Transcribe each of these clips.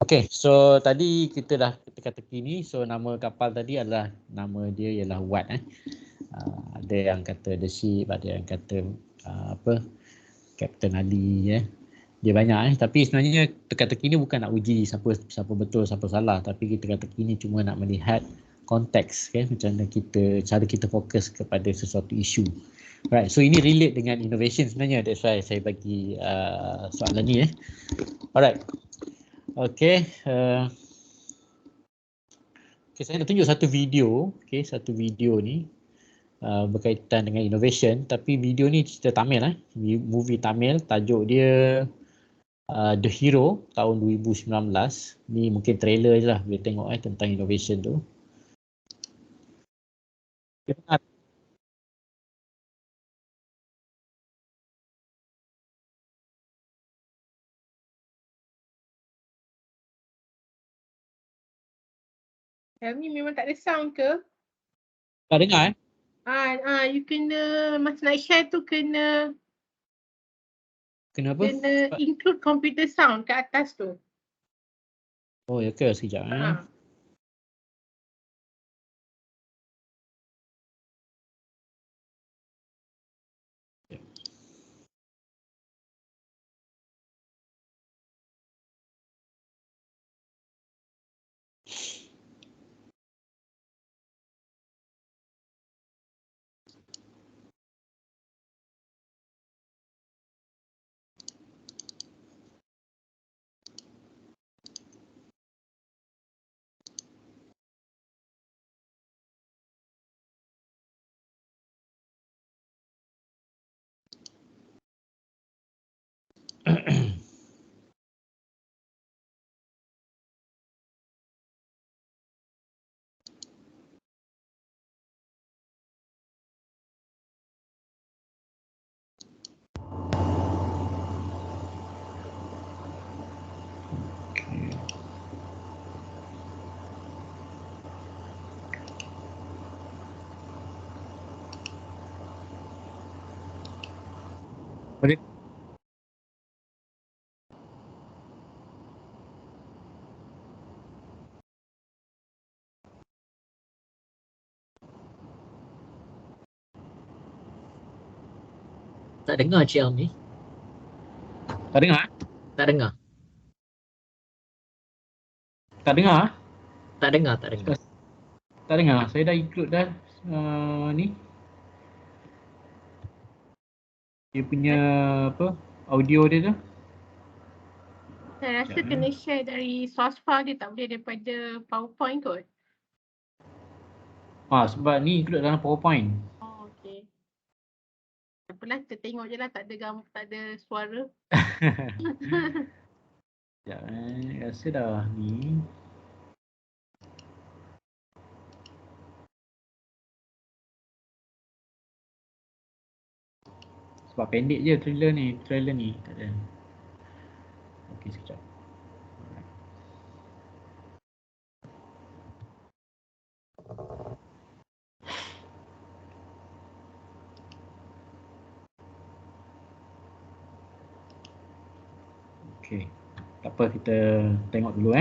Okay, so tadi kita dah teka-teki ni. So nama kapal tadi adalah, nama dia ialah Watt. Ada yang kata The Ship, ada yang kata Captain Ali ya. Dia banyak tapi sebenarnya teka-teki ni bukan nak uji siapa betul siapa salah, tapi kita teka-teki ni cuma nak melihat konteks macam mana cara kita fokus kepada sesuatu isu. Right, so ini relate dengan innovation sebenarnya, that's why saya bagi soalan ni Alright. Okay, saya nak tunjuk satu video, satu video ni berkaitan dengan innovation, tapi video ni cerita Tamil movie Tamil, tajuk dia The Hero tahun 2019. Ni mungkin trailer je lah, boleh tengok tentang innovation tu. Ni memang tak ada sound ke? Tak dengar You kena, masa nak share tu kena apa? Kena include computer sound kat atas tu. Oh ya ke, sekejap boleh. Tak dengar Cik Am ni. Tak dengar? Tak dengar. Tak dengar? Tak dengar, tak dengar. Tak dengar. Saya dah include dah ni. Dia punya audio dia tu. Saya rasa kena share dari source file dia, tak boleh daripada PowerPoint kot. Sebab ni include dalam PowerPoint. Oh, okey. Tak apalah, kita tengok je lah, tak ada suara. Sekejap rasa dah ni. Sebab pendek je trailer ni, tak ada. Okey, sekejap. Okey. Tak apa, kita tengok dulu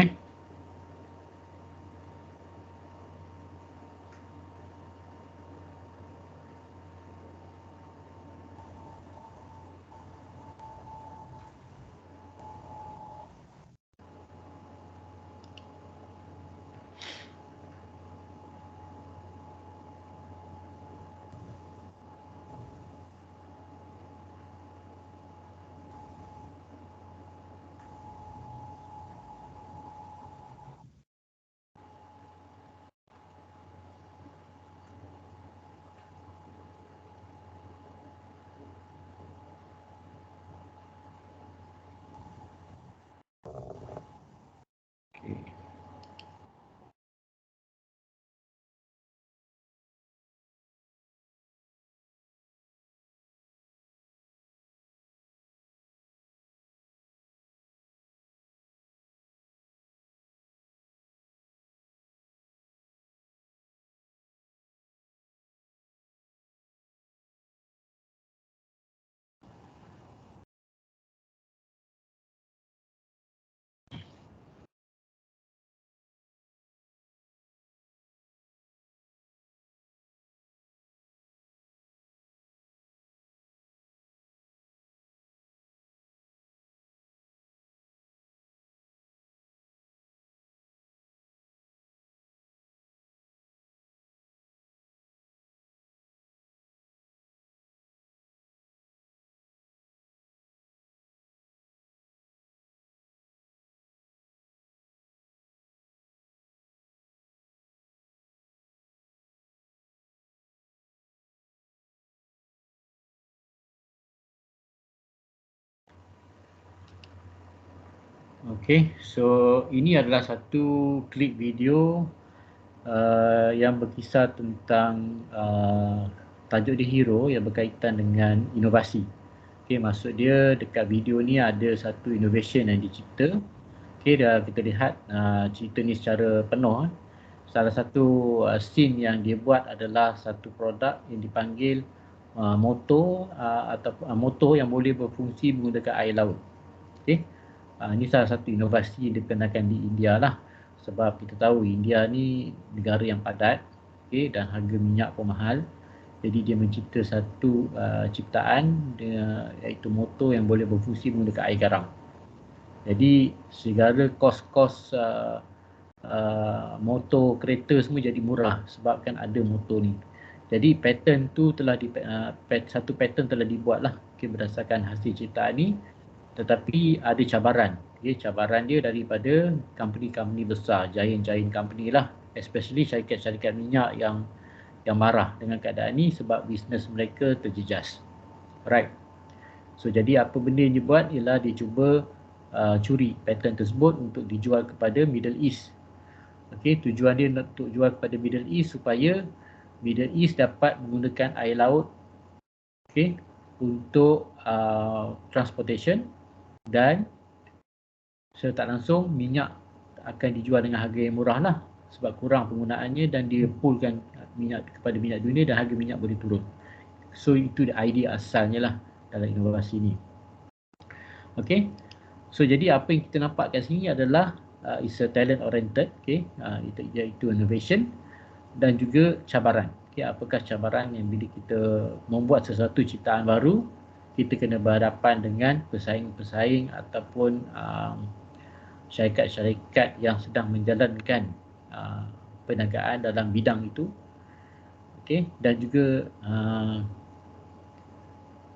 Okay, so ini adalah satu klip video yang berkisar tentang tajuk dia Hero yang berkaitan dengan inovasi. Okay, maksud dia dekat video ni ada satu innovation yang dicipta. Okay, dah kita lihat cerita ni secara penuh. Salah satu scene yang dia buat adalah satu produk yang dipanggil motor atau motor yang boleh berfungsi menggunakan air laut. Okay. Ini salah satu inovasi yang dikenalkan di India lah. Sebab kita tahu India ni negara yang padat, okay, dan harga minyak pun mahal. Jadi dia mencipta satu ciptaan iaitu motor yang boleh berfungsi menggunakan air garam. Jadi segala kos-kos motor kereta semua jadi murah sebabkan ada motor ni. Jadi pattern tu telah satu pattern telah dibuat lah, okay, berdasarkan hasil ciptaan ni. Tetapi ada cabaran. Okay, cabaran dia daripada company-company besar, giant company lah, especially syarikat-syarikat minyak yang marah dengan keadaan ni sebab bisnes mereka terjejas. Right. So jadi apa benda yang dia buat ialah dia cuba curi pattern tersebut untuk dijual kepada Middle East. Okay, tujuan dia untuk jual kepada Middle East supaya Middle East dapat menggunakan air laut, okay, untuk transportation, dan secara tak langsung minyak akan dijual dengan harga yang murah lah sebab kurang penggunaannya dan dia poolkan minyak kepada minyak dunia dan harga minyak boleh turun. So itu idea asalnya lah dalam inovasi ni. Okay, so jadi apa yang kita nampak kat sini adalah is a talent oriented, okay, iaitu innovation dan juga cabaran. Okay, apakah cabaran yang bila kita membuat sesuatu ciptaan baru, kita kena berhadapan dengan pesaing-pesaing ataupun syarikat-syarikat yang sedang menjalankan perniagaan dalam bidang itu. Okay, dan juga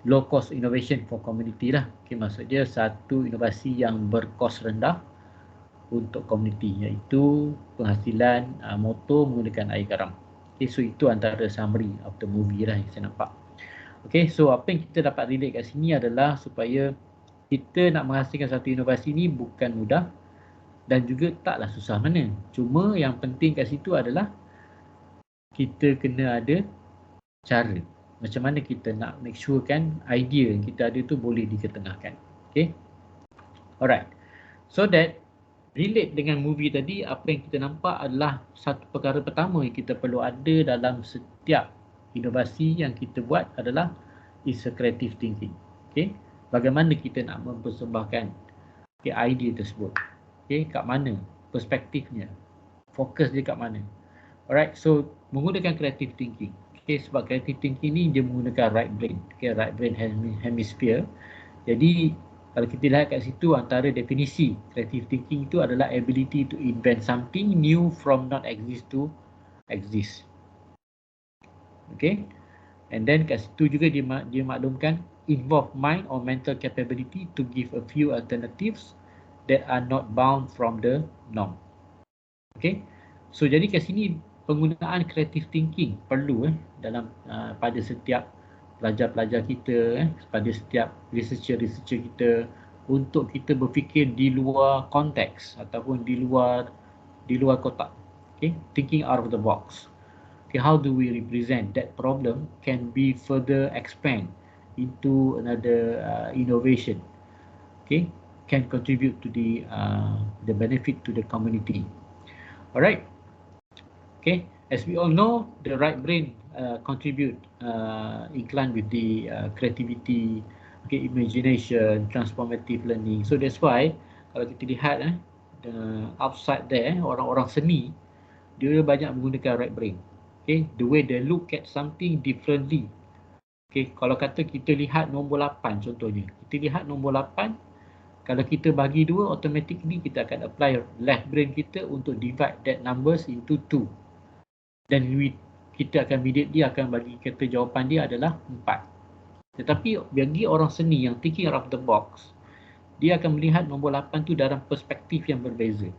low cost innovation for community lah. Okay, maksud dia satu inovasi yang berkos rendah untuk community, iaitu penghasilan motor menggunakan air garam. Okay, so itu antara summary of the movie lah yang saya nampak. Okay, so apa yang kita dapat relate kat sini adalah supaya kita nak menghasilkan satu inovasi ni bukan mudah dan juga taklah susah mana. Cuma yang penting kat situ adalah kita kena ada cara. Macam mana kita nak make sure kan idea yang kita ada tu boleh diketengahkan. Okay. Alright. So that relate dengan movie tadi, apa yang kita nampak adalah satu perkara pertama yang kita perlu ada dalam setiap inovasi yang kita buat adalah is a creative thinking. Okay. Bagaimana kita nak mempersembahkan idea tersebut. Okay. Kat mana perspektifnya, fokus dia kat mana. Alright, so menggunakan creative thinking. Okay, sebab creative thinking ni dia menggunakan right brain. Okay, right brain hemisphere. Jadi kalau kita lihat kat situ, antara definisi creative thinking itu adalah ability to invent something new from not exist to exist. Okay, and then kat situ juga dia maklumkan involve mind or mental capability to give a few alternatives that are not bound from the norm. Okay, so jadi kat sini penggunaan creative thinking perlu dalam pada setiap pelajar-pelajar kita, pada setiap researcher kita, untuk kita berfikir di luar konteks ataupun di luar kotak. Okay, thinking out of the box. Okay, how do we represent that problem can be further expand into another innovation. Okay, can contribute to the benefit to the community. Alright. Okay, as we all know, the right brain contribute incline with the creativity, okay, imagination, transformative learning. So that's why kalau kita lihat the outside there, orang-orang seni dia banyak menggunakan right brain. Okay, the way they look at something differently. Okay, kalau kata kita lihat nombor 8 contohnya, kita lihat nombor 8, kalau kita bagi 2, automatically kita akan apply left brain kita untuk divide that numbers into 2. Dan kita akan immediately akan bagi kata jawapan dia adalah 4. Tetapi bagi orang seni yang thinking out of the box, dia akan melihat nombor 8 tu dalam perspektif yang berbeza.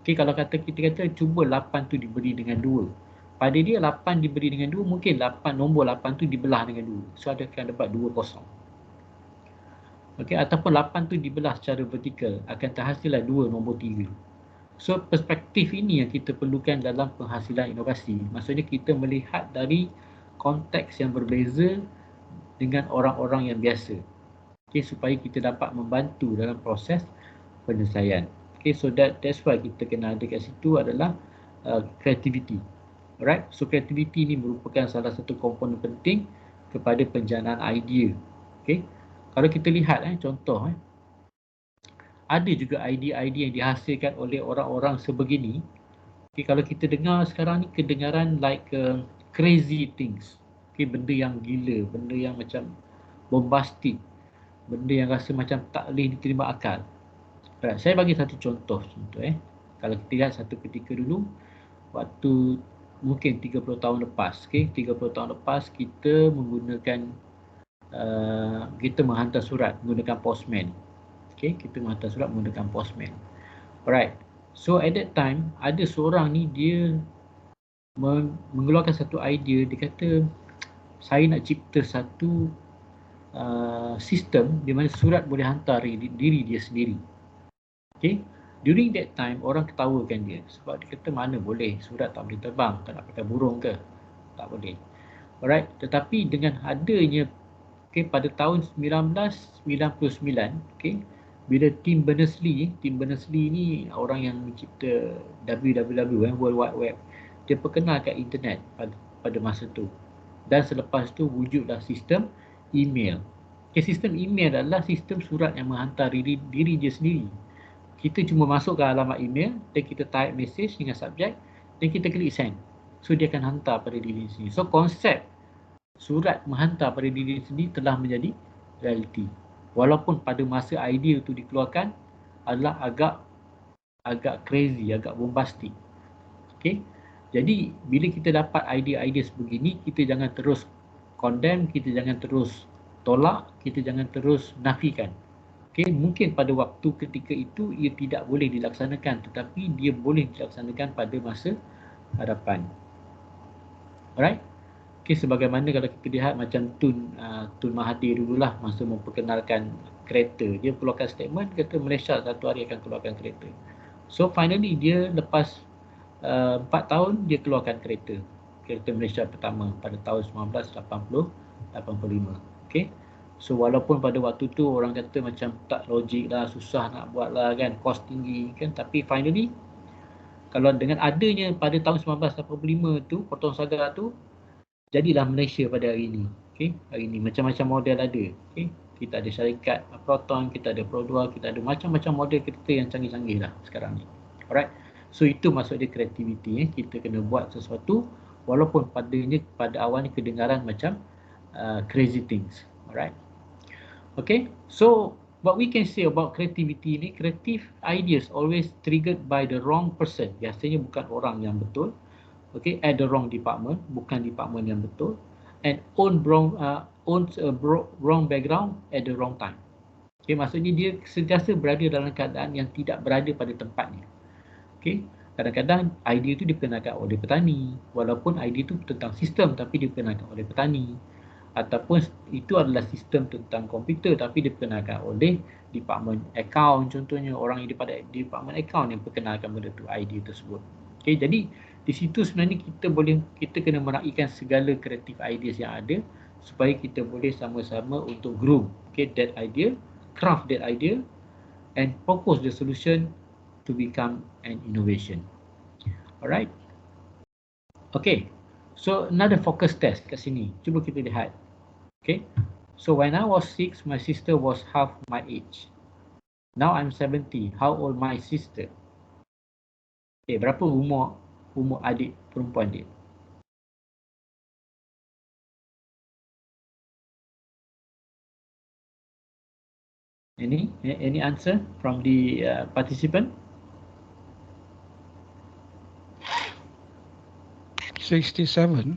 Okay, kalau kita kata cuba 8 tu diberi dengan 2. Pada dia 8 diberi dengan 2, mungkin nombor 8 tu dibelah dengan 2. So ada akan dapat 2 kosong. Okey, ataupun 8 tu dibelah secara vertikal, akan terhasillah 2 nombor 3. So perspektif ini yang kita perlukan dalam penghasilan inovasi. Maksudnya kita melihat dari konteks yang berbeza dengan orang-orang yang biasa. Okay, supaya kita dapat membantu dalam proses penyelesaian. Okay, so that's why kita kena ada kat situ adalah creativity. Alright, so creativity ni merupakan salah satu komponen penting kepada penjanaan idea. Okay, kalau kita lihat contoh ada juga idea-idea yang dihasilkan oleh orang-orang sebegini. Okay, kalau kita dengar sekarang ni kedengaran like crazy things. Okay, benda yang gila, benda yang macam bombastic, benda yang rasa macam tak boleh diterima akal. Right, saya bagi satu contoh. Kalau kita lihat satu ketika dulu, waktu mungkin 30 tahun lepas, 30 tahun lepas kita menggunakan kita menghantar surat menggunakan postman. Kita menghantar surat menggunakan postman. Alright. So at that time ada seorang ni dia mengeluarkan satu idea. Dia kata saya nak cipta satu sistem di mana surat boleh hantar diri dia sendiri. During that time orang ketawakan dia sebab dia kata mana boleh, surat tak boleh terbang, tak nak pakai burung ke? Tak boleh. Alright, tetapi dengan adanya pada tahun 1999, bila Tim Berners-Lee ni orang yang mencipta www, World Wide Web, dia perkenalkan internet pada masa tu. Dan selepas tu wujudlah sistem email. Sistem email adalah sistem surat yang menghantar diri dia sendiri. Kita cuma masukkan alamat email dan kita type message dengan subjek dan kita klik send. So dia akan hantar pada diri sendiri. So konsep surat menghantar pada diri sendiri telah menjadi realiti. Walaupun pada masa idea itu dikeluarkan adalah agak crazy, agak bombastic. Jadi bila kita dapat idea-idea sebegini, kita jangan terus condemn, kita jangan terus tolak, kita jangan terus nafikan. Mungkin pada waktu ketika itu ia tidak boleh dilaksanakan, tetapi dia boleh dilaksanakan pada masa hadapan. Alright? Sebagaimana kalau kita lihat macam Tun Mahathir dululah masa memperkenalkan kereta, dia keluarkan statement kata Malaysia satu hari akan keluarkan kereta. So finally dia lepas 4 tahun dia keluarkan kereta Malaysia pertama pada tahun 1985. So walaupun pada waktu tu orang kata macam tak logik lah, susah nak buat lah kan, kos tinggi kan, tapi finally kalau dengan adanya pada tahun 1985 tu, potong saga tu, jadilah Malaysia pada hari ini. Hari ini macam-macam model ada. Kita ada syarikat Proton, kita ada Pro2, kita ada macam-macam model kereta yang canggih-canggih lah sekarang ni. Alright. So itu maksud dia creativity. Kita kena buat sesuatu walaupun pada awalnya kedengaran macam crazy things. Alright. Okay. So what we can say about creativity ni, creative ideas always triggered by the wrong person. Biasanya bukan orang yang betul. At the wrong department, bukan department yang betul, and owns a wrong background at the wrong time. Maksudnya dia sentiasa berada dalam keadaan yang tidak berada pada tempatnya. Kadang-kadang idea itu diperkenalkan oleh petani, walaupun idea itu tentang sistem tapi diperkenalkan oleh petani, ataupun itu adalah sistem tentang komputer tapi diperkenalkan oleh department account, contohnya orang yang pada department account yang perkenalkan benda tu, idea tersebut. Jadi di situ sebenarnya kita kena meraihkan segala kreatif ideas yang ada supaya kita boleh sama-sama untuk groom that idea, craft that idea and propose the solution to become an innovation. Alright. So another focus test kat sini. Cuba kita lihat. So when I was 6, my sister was half my age. Now I'm 70. How old my sister? Berapa umur adik perempuan dia? Any answer from the participant? 67.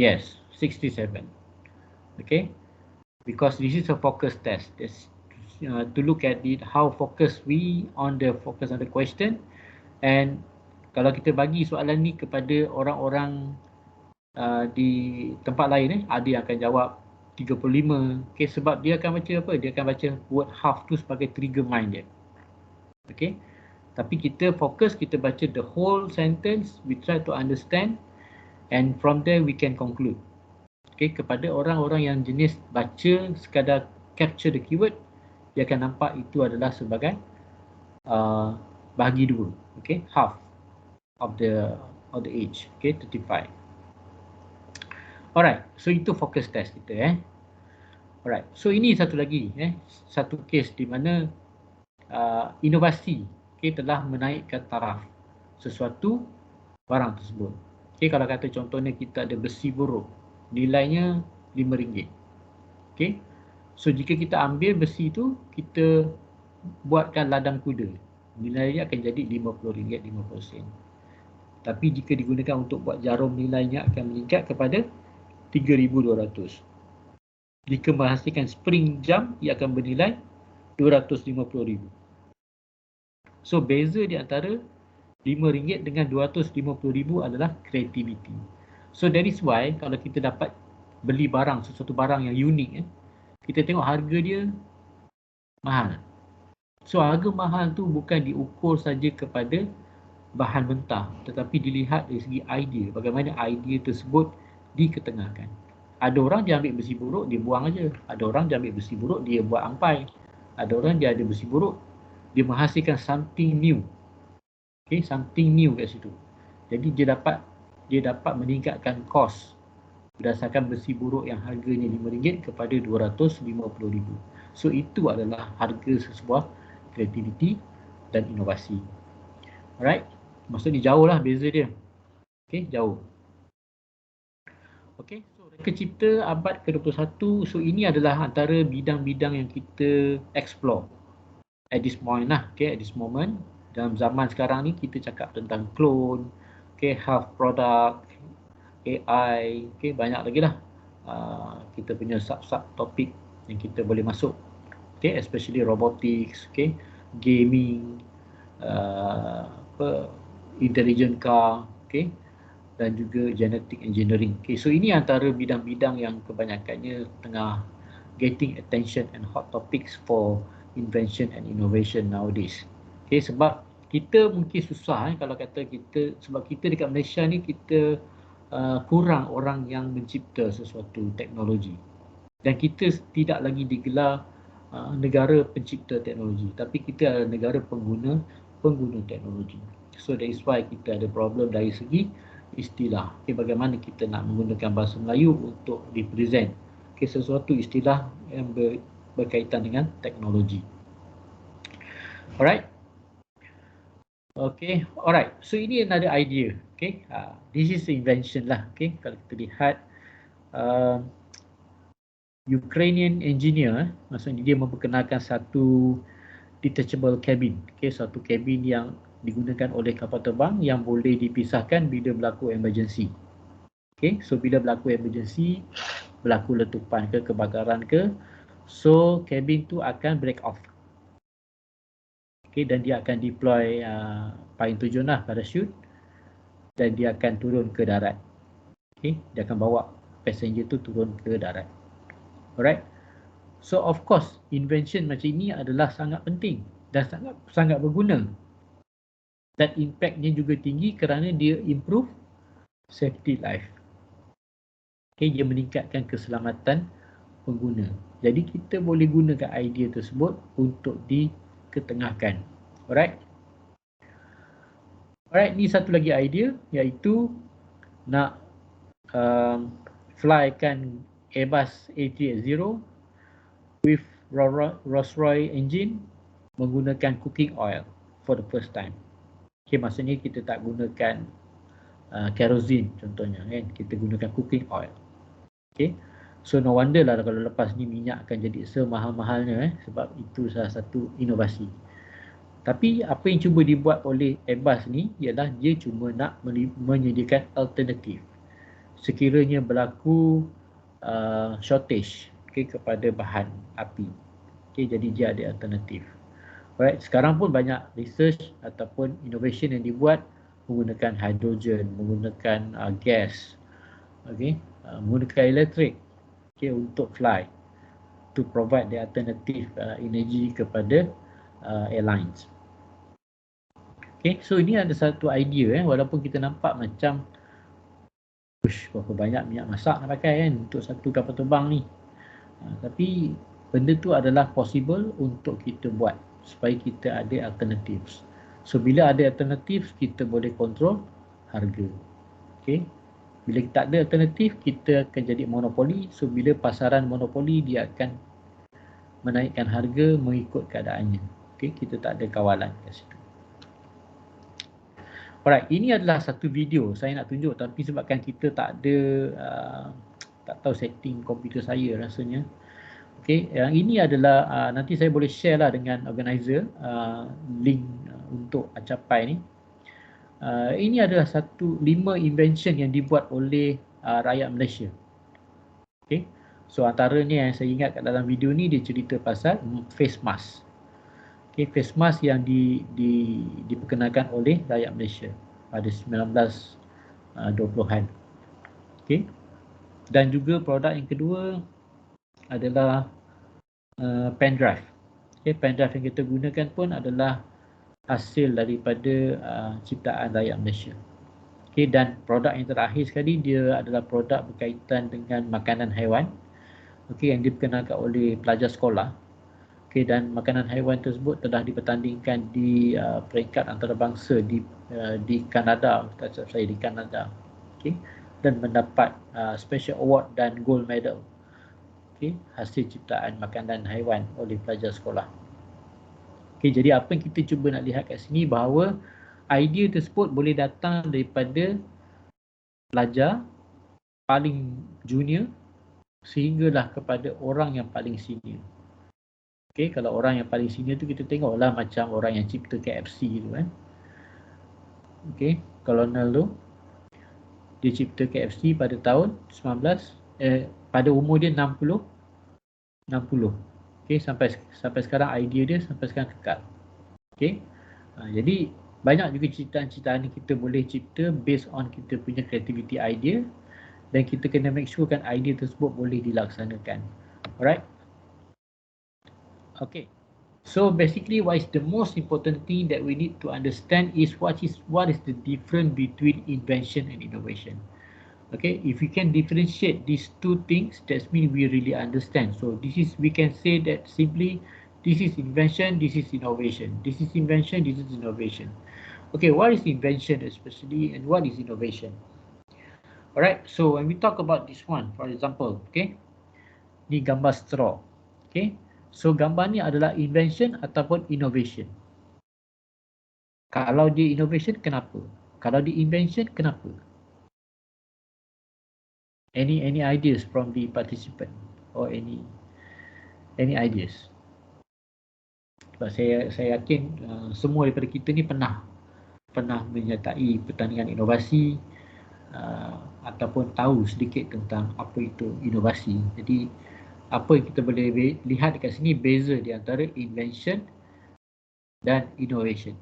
Yes, 67. Because this is a focus test. To look at it, how focus we on the question, and kalau kita bagi soalan ni kepada orang-orang di tempat lain, ada yang akan jawab 35. Okay, sebab dia akan baca apa? Dia akan baca word half tu sebagai trigger mind dia. Okay. Tapi kita fokus, kita baca the whole sentence, we try to understand and from there we can conclude. Okay, kepada orang-orang yang jenis baca sekadar capture the keyword, dia akan nampak itu adalah sebagai bahagi dua. Okay, half of the age. Okay, 35. Alright, so itu focus test kita. Alright, so ini satu lagi, satu case di mana inovasi telah menaikkan taraf sesuatu barang tersebut. Kalau kata contohnya kita ada besi buruk, nilainya RM5. So jika kita ambil besi itu, kita buatkan ladang kuda, nilainya akan jadi RM50.50. Tapi jika digunakan untuk buat jarum, nilainya akan meningkat kepada RM3,200. Jika menghasilkan spring jam, ia akan bernilai RM250,000. So beza di antara RM5 dengan RM250,000 adalah creativity. So that is why kalau kita dapat beli barang, sesuatu barang yang unik, kita tengok harga dia mahal. So harga mahal tu bukan diukur saja kepada bahan mentah, tetapi dilihat dari segi idea, bagaimana idea tersebut diketengahkan. Ada orang dia ambil besi buruk, dia buang aja. Ada orang dia ambil besi buruk, dia buat ampai. Ada orang dia ada besi buruk, dia menghasilkan something new. Something new kat situ. Jadi dia dapat meningkatkan kos berdasarkan besi buruk yang harganya RM5 kepada RM250,000. So itu adalah harga sesebuah kreativiti dan inovasi. Alright, maksudnya jauh lah beza dia. Jauh. So reka cipta abad ke-21, so ini adalah antara bidang-bidang yang kita explore at this point lah, at this moment. Dalam zaman sekarang ni kita cakap tentang clone, health product, AI, banyak lagi lah. Kita punya sub topik yang kita boleh masuk, especially robotics, gaming, intelligent car, dan juga genetic engineering. So ini antara bidang-bidang yang kebanyakannya tengah getting attention and hot topics for invention and innovation nowadays. Sebab kita mungkin susah kalau kata kita, sebab kita dekat Malaysia ni kita kurang orang yang mencipta sesuatu teknologi. Dan kita tidak lagi digelar negara pencipta teknologi, tapi kita adalah negara pengguna teknologi. So that is why kita ada problem dari segi istilah. Bagaimana kita nak menggunakan bahasa Melayu untuk represent sesuatu istilah yang berkaitan dengan teknologi. Alright. Alright. So ini another idea. This is invention lah. Kalau kita lihat Ukrainian engineer, maksudnya dia memperkenalkan satu detachable cabin. Satu cabin yang digunakan oleh kapal terbang yang boleh dipisahkan bila berlaku emergency. So bila berlaku emergency, berlaku letupan ke, kebakaran ke, so cabin tu akan break off. Dan dia akan deploy payung terjun lah, parachute, dan dia akan turun ke darat. Dia akan bawa passenger tu turun ke darat. Alright. So of course, invention macam ini adalah sangat penting dan sangat berguna. Dan impactnya juga tinggi kerana dia improve safety life. Dia meningkatkan keselamatan pengguna. Jadi kita boleh gunakan idea tersebut untuk diketengahkan. Alright. Alright, ni satu lagi idea, iaitu nak flykan Airbus A380 with Rolls-Royce engine menggunakan cooking oil for the first time. Maksudnya kita tak gunakan kerosene contohnya, kita gunakan cooking oil. So no wonder lah kalau lepas ni minyak akan jadi semahal-mahalnya, sebab itu salah satu inovasi. Tapi apa yang cuba dibuat oleh Airbus ni ialah dia cuma nak menyediakan alternatif sekiranya berlaku shortage kepada bahan api. Jadi dia ada alternatif. Alright, sekarang pun banyak research ataupun innovation yang dibuat menggunakan hidrogen, menggunakan gas, menggunakan elektrik. okay, untuk fly, to provide the alternative energy kepada airlines. Okay, so ini ada satu idea walaupun kita nampak macam berapa banyak minyak masak nak pakai kan untuk satu kapal terbang ni. Tapi benda tu adalah possible untuk kita buat supaya kita ada alternatives. So bila ada alternatif, kita boleh kontrol harga. Okay. Bila kita tak ada alternatif, kita akan jadi monopoli. So bila pasaran monopoli, dia akan menaikkan harga mengikut keadaannya. Okay. Kita tak ada kawalan kat situ. Alright, ini adalah satu video saya nak tunjuk, tapi sebabkan kita tak ada tak tahu setting komputer saya rasanya. Okay, yang ini adalah nanti saya boleh share lah dengan organizer link untuk capai ni. Ini adalah 5 invention yang dibuat oleh rakyat Malaysia. Okay, so antaranya yang saya ingat kat dalam video ni, dia cerita pasal face mask. Okay, face mask yang diperkenalkan oleh rakyat Malaysia pada 1920-an. Okay. Dan juga produk yang kedua adalah pen drive. Okay, pen drive yang kita gunakan pun adalah hasil daripada ciptaan rakyat Malaysia. Okay, dan produk yang terakhir sekali, dia adalah produk berkaitan dengan makanan haiwan. Okay, yang diperkenalkan oleh pelajar sekolah. Okay, dan makanan haiwan tersebut telah dipertandingkan di peringkat antarabangsa di Kanada, di Kanada. Okay, dan mendapat special award dan gold medal. Okay, hasil ciptaan makanan haiwan oleh pelajar sekolah. Okay, jadi apa yang kita cuba nak lihat kat sini, bahawa idea tersebut boleh datang daripada pelajar paling junior sehinggalah kepada orang yang paling senior. Okay, kalau orang yang paling senior tu kita tengoklah macam orang yang cipta KFC tu kan. Okay, Colonel tu, dia cipta KFC pada tahun pada umur dia 60. Okay, sampai sekarang idea dia sampai sekarang kekal. Okay, jadi banyak juga ciptaan-ciptaan ni kita boleh cipta based on kita punya creativity idea, dan kita kena make sure kan idea tersebut boleh dilaksanakan. Alright. Okay, so basically what is the most important thing that we need to understand is what is the difference between invention and innovation. Okay, if we can differentiate these two things, that means we really understand. So we can say that simply, this is invention, this is innovation. This is invention, this is innovation. Okay, what is invention especially, and what is innovation? Alright, so when we talk about this one, for example, okay, ni gambar straw. Okay, so gambar ni adalah invention ataupun innovation. Kalau dia innovation, kenapa? Kalau dia invention, kenapa? Any ideas from the participant or any ideas? Sebab saya yakin semua daripada kita ni pernah menyertai pertandingan inovasi ataupun tahu sedikit tentang apa itu inovasi. Jadi apa yang kita boleh lihat dekat sini, beza di antara invention dan innovation.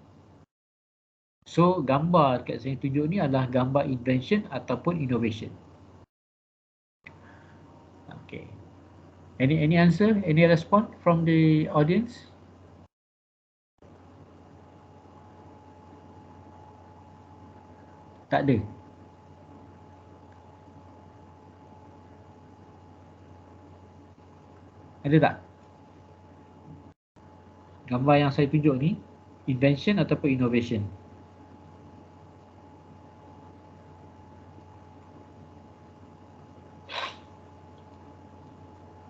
So gambar dekat saya tunjuk ni adalah gambar invention ataupun innovation. Okay. Any answer? Any response from the audience? Tak ada. Ada tak? Gambar yang saya tunjuk ni, invention ataupun innovation?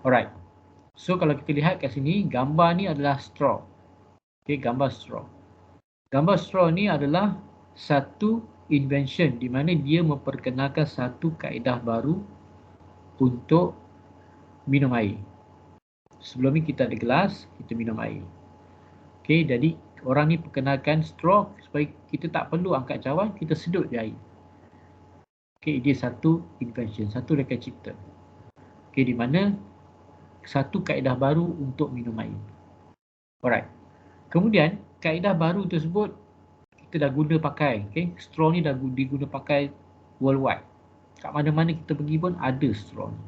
Alright. So kalau kita lihat kat sini, gambar ni adalah straw. Okay, gambar straw. Gambar straw ni adalah satu invention di mana dia memperkenalkan satu kaedah baru untuk minum air. Sebelum ni kita ada gelas, kita minum air. Okay, jadi orang ni perkenalkan straw supaya kita tak perlu angkat cawan, kita sedut je air. Okay, dia satu invention, satu reka cipta. Okay, di mana satu kaedah baru untuk minum air. Alright. Kemudian kaedah baru tersebut kita dah guna pakai. Okay, straw ni dah diguna pakai worldwide. Kat mana-mana kita pergi pun ada straw ni.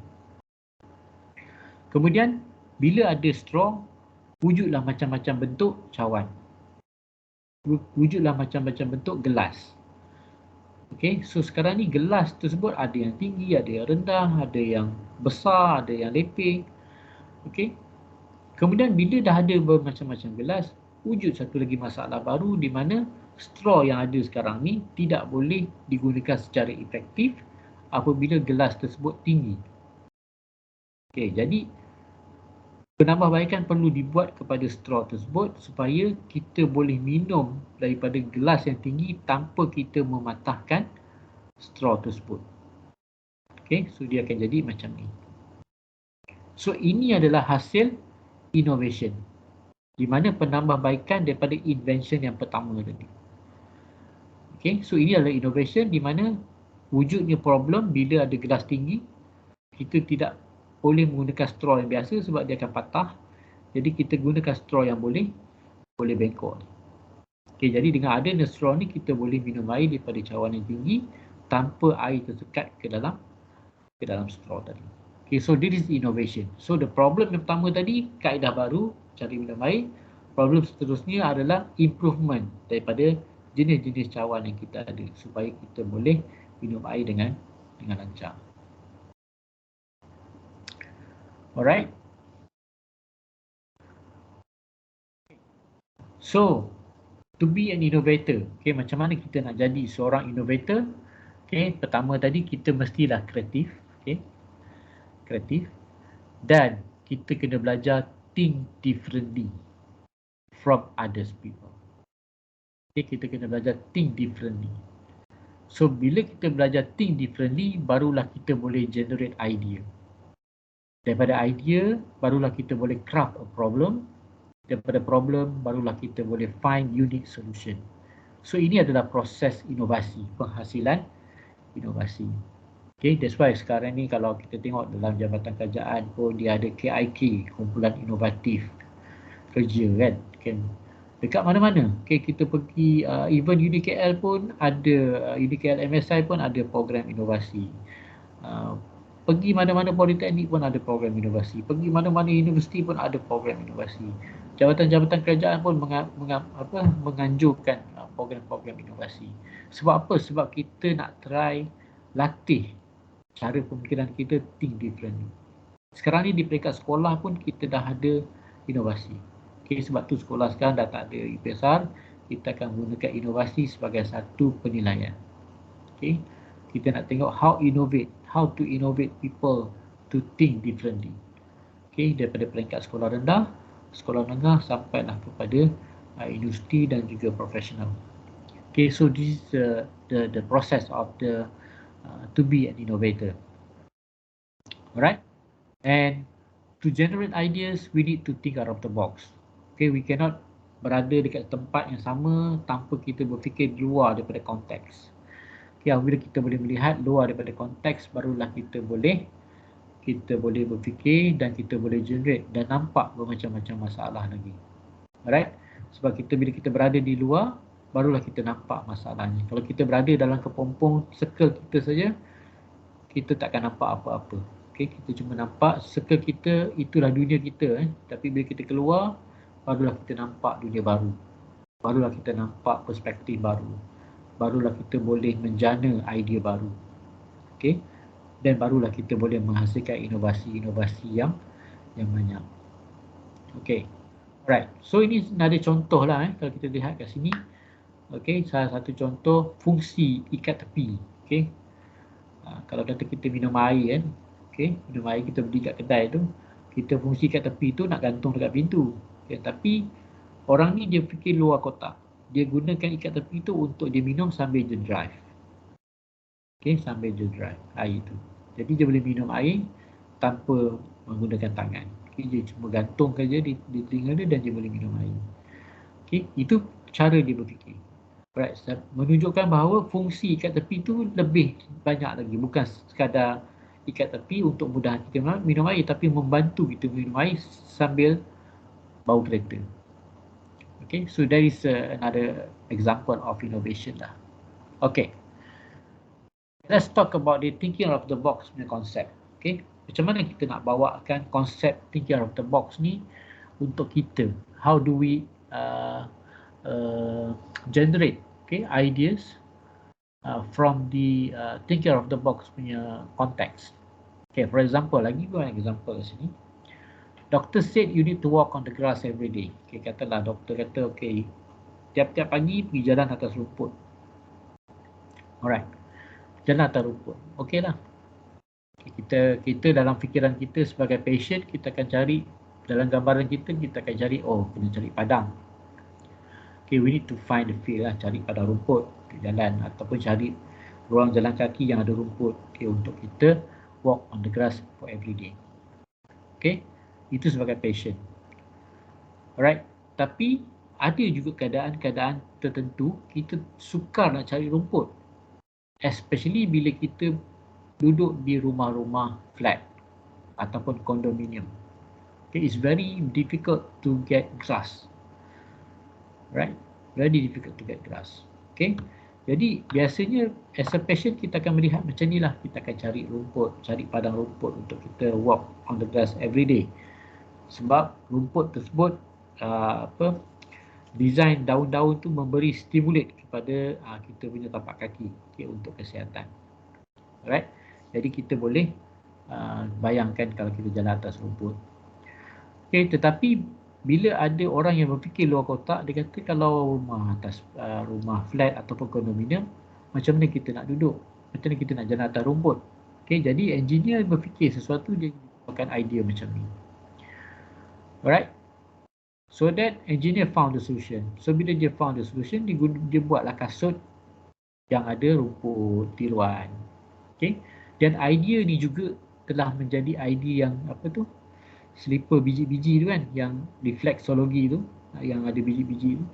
Kemudian bila ada straw, wujudlah macam-macam bentuk cawan. Wujudlah macam-macam bentuk gelas. Okey, so sekarang ni gelas tersebut ada yang tinggi, ada yang rendah, ada yang besar, ada yang leping. Okey. Kemudian bila dah ada bermacam-macam gelas, wujud satu lagi masalah baru di mana straw yang ada sekarang ni tidak boleh digunakan secara efektif apabila gelas tersebut tinggi. Okey, jadi penambahbaikan perlu dibuat kepada straw tersebut supaya kita boleh minum daripada gelas yang tinggi tanpa kita mematahkan straw tersebut. Okey, so dia akan jadi macam ni. So ini adalah hasil innovation, di mana penambahbaikan daripada invention yang pertama tadi. Okay, so ini adalah innovation di mana wujudnya problem bila ada gelas tinggi, kita tidak boleh menggunakan straw yang biasa sebab dia akan patah. Jadi kita gunakan straw yang boleh bengkok. Okay, jadi dengan adanya straw ni kita boleh minum air daripada cawan yang tinggi tanpa air tersekat ke dalam straw tadi. Okay, so this is innovation. So the problem yang pertama tadi, kaedah baru cara minum air. Problem seterusnya adalah improvement daripada jenis-jenis cawan yang kita ada supaya kita boleh minum air dengan lancar. Alright. So, to be an innovator, okay, macam mana kita nak jadi seorang innovator? Okay, pertama tadi kita mestilah kreatif, okay, kreatif, dan kita kena belajar think differently from others people. Okay, kita kena belajar think differently. So, bila kita belajar think differently, barulah kita boleh generate idea. Daripada idea, barulah kita boleh craft a problem. Daripada problem, barulah kita boleh find unique solution. So, ini adalah proses inovasi, penghasilan inovasi. Okay, that's why sekarang ni kalau kita tengok dalam Jabatan Kerajaan pun dia ada KIK, kumpulan inovatif kerja kan. Dekat mana-mana. Okay, kita pergi even UDKL pun ada, UDKL MSI pun ada program inovasi. Pergi mana-mana politeknik pun ada program inovasi. Pergi mana-mana universiti pun ada program inovasi. Jabatan-jabatan kerajaan pun menganjurkan program-program inovasi. Sebab apa? Sebab kita nak try latih cara pemikiran kita think differently. Sekarang ni di peringkat sekolah pun kita dah ada inovasi. Okay, sebab tu sekolah sekarang dah tak ada IPSR, kita akan gunakan inovasi sebagai satu penilaian. Okay, kita nak tengok how to innovate people to think differently. Okay, daripada peringkat sekolah rendah, sekolah menengah sampailah kepada industri dan juga profesional. Okay, so this is the process of to be an innovator. Alright, and to generate ideas, we need to think out of the box. Okay, we cannot berada dekat tempat yang sama tanpa kita berfikir luar daripada konteks. Okay, apabila kita boleh melihat luar daripada konteks, barulah kita boleh berfikir dan kita boleh generate dan nampak bermacam-macam masalah lagi. Alright, sebab bila kita berada di luar, barulah kita nampak masalahnya. Kalau kita berada dalam kepompong circle kita saja, kita takkan nampak apa-apa. Okay, kita cuma nampak circle kita, itulah dunia kita. Tapi bila kita keluar, barulah kita nampak dunia baru. Barulah kita nampak perspektif baru. Barulah kita boleh menjana idea baru. Okay, dan barulah kita boleh menghasilkan inovasi-inovasi yang banyak. Okay, alright. So ini ada contoh lah kalau kita lihat kat sini. Okay, salah satu contoh fungsi ikat tepi. Okay, kalau kata kita minum air kan, okay, minum air kita beli kat kedai tu, kita fungsi ikat tepi tu nak gantung dekat pintu. Okay, tapi orang ni dia fikir luar kotak. Dia gunakan ikat tepi tu untuk dia minum sambil dia drive. Okay, sambil dia drive air tu. Jadi dia boleh minum air tanpa menggunakan tangan. Okay, dia cuma gantungkan je di telinga dia dan dia boleh minum air. Okay, itu cara dia berfikir. Right, menunjukkan bahawa fungsi ikat tepi tu lebih banyak lagi. Bukan sekadar ikat tepi untuk mudah kita minum air, tapi membantu kita minum air sambil bau kereta. Okay, so that is another example of innovation lah. Okay, let's talk about the thinking of the box punya concept. Okay, Macam mana kita nak bawakan konsep thinking out of the box ni untuk kita? How do we generate ideas from the thinking out of the box punya context? Okay, for example, lagi buat example di sini. Doctor said you need to walk on the grass every day. Okay, katalah doktor kata, okay, tiap-tiap pagi pergi jalan atas rumput. Alright, jalan atas rumput. Okay lah. Kita dalam fikiran kita sebagai patient, kita akan cari, dalam gambaran kita akan cari, oh, kena cari padang. Okay, we need to find the field lah, cari padang rumput, jalan, ataupun cari ruang jalan kaki yang ada rumput, okay, untuk kita walk on the grass for every day. Okay, itu sebagai patient. Alright, tapi ada juga keadaan-keadaan tertentu kita sukar nak cari rumput, especially bila kita duduk di rumah-rumah flat ataupun kondominium. Okay, it's very difficult to get grass. Right, very difficult to get grass. Okay, jadi biasanya as a patient kita akan melihat macam ni lah, kita akan cari rumput, cari padang rumput untuk kita walk on the grass every day. Sebab rumput tersebut design daun-daun tu memberi stimulate kepada kita punya tapak kaki, okay, untuk kesihatan. Alright, jadi kita boleh bayangkan kalau kita jalan atas rumput. Okay, tetapi bila ada orang yang berfikir luar kotak, dia kata kalau rumah atas rumah flat ataupun kondominium, macam mana kita nak duduk? Macam mana kita nak jalan atas rumput? Okay, jadi engineer berfikir sesuatu, dia gunakan idea macam ni. Alright, so that engineer found the solution. So bila dia found the solution, dia buatlah kasut yang ada rumput tiruan. Okay, dan idea ni juga telah menjadi idea yang slipper biji-biji tu kan, yang reflexologi tu, yang ada biji-biji tu.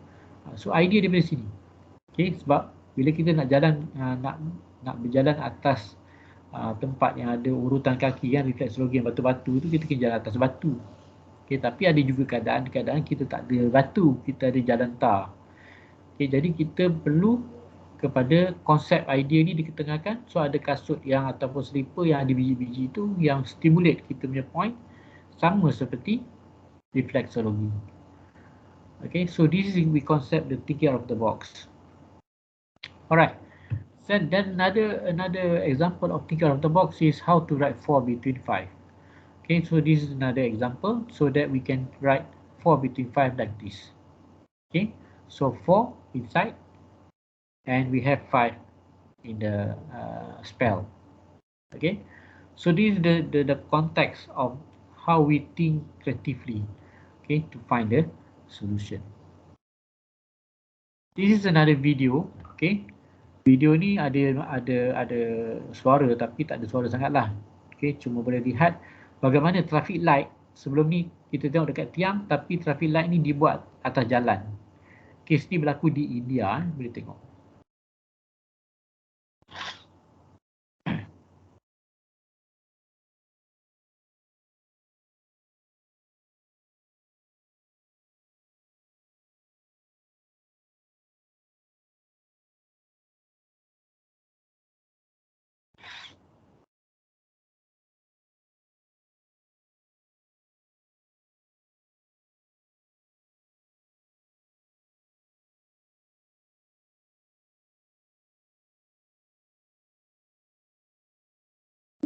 So idea daripada sini. Okay, sebab bila kita nak jalan, nak berjalan atas tempat yang ada urutan kaki kan, reflexologi yang batu-batu tu, kita kena jalan atas batu. Okay, tapi ada juga keadaan-keadaan kita tak ada batu, kita ada jalan tar. Okay, jadi kita perlu kepada konsep idea ni diketengahkan. So ada kasut yang ataupun slipper yang ada biji-biji tu yang stimulate kita punya point, sama seperti reflexology. Okay, so this is we concept the thinking out of the box. Alright, then another example of thinking out of the box is how to write 4 between 5. Okay, so this is another example so that we can write 4 between 5 like this. Okay, so 4 inside and we have 5 in the spell. Okay, so this is the context of how we think creatively, okay, to find a solution. This is another video, okay. Video ni ada suara tapi tak ada suara sangatlah. Okay, cuma boleh lihat bagaimana traffic light. Sebelum ni kita tengok dekat tiang, tapi traffic light ni dibuat atas jalan. Kes ni berlaku di India, boleh tengok.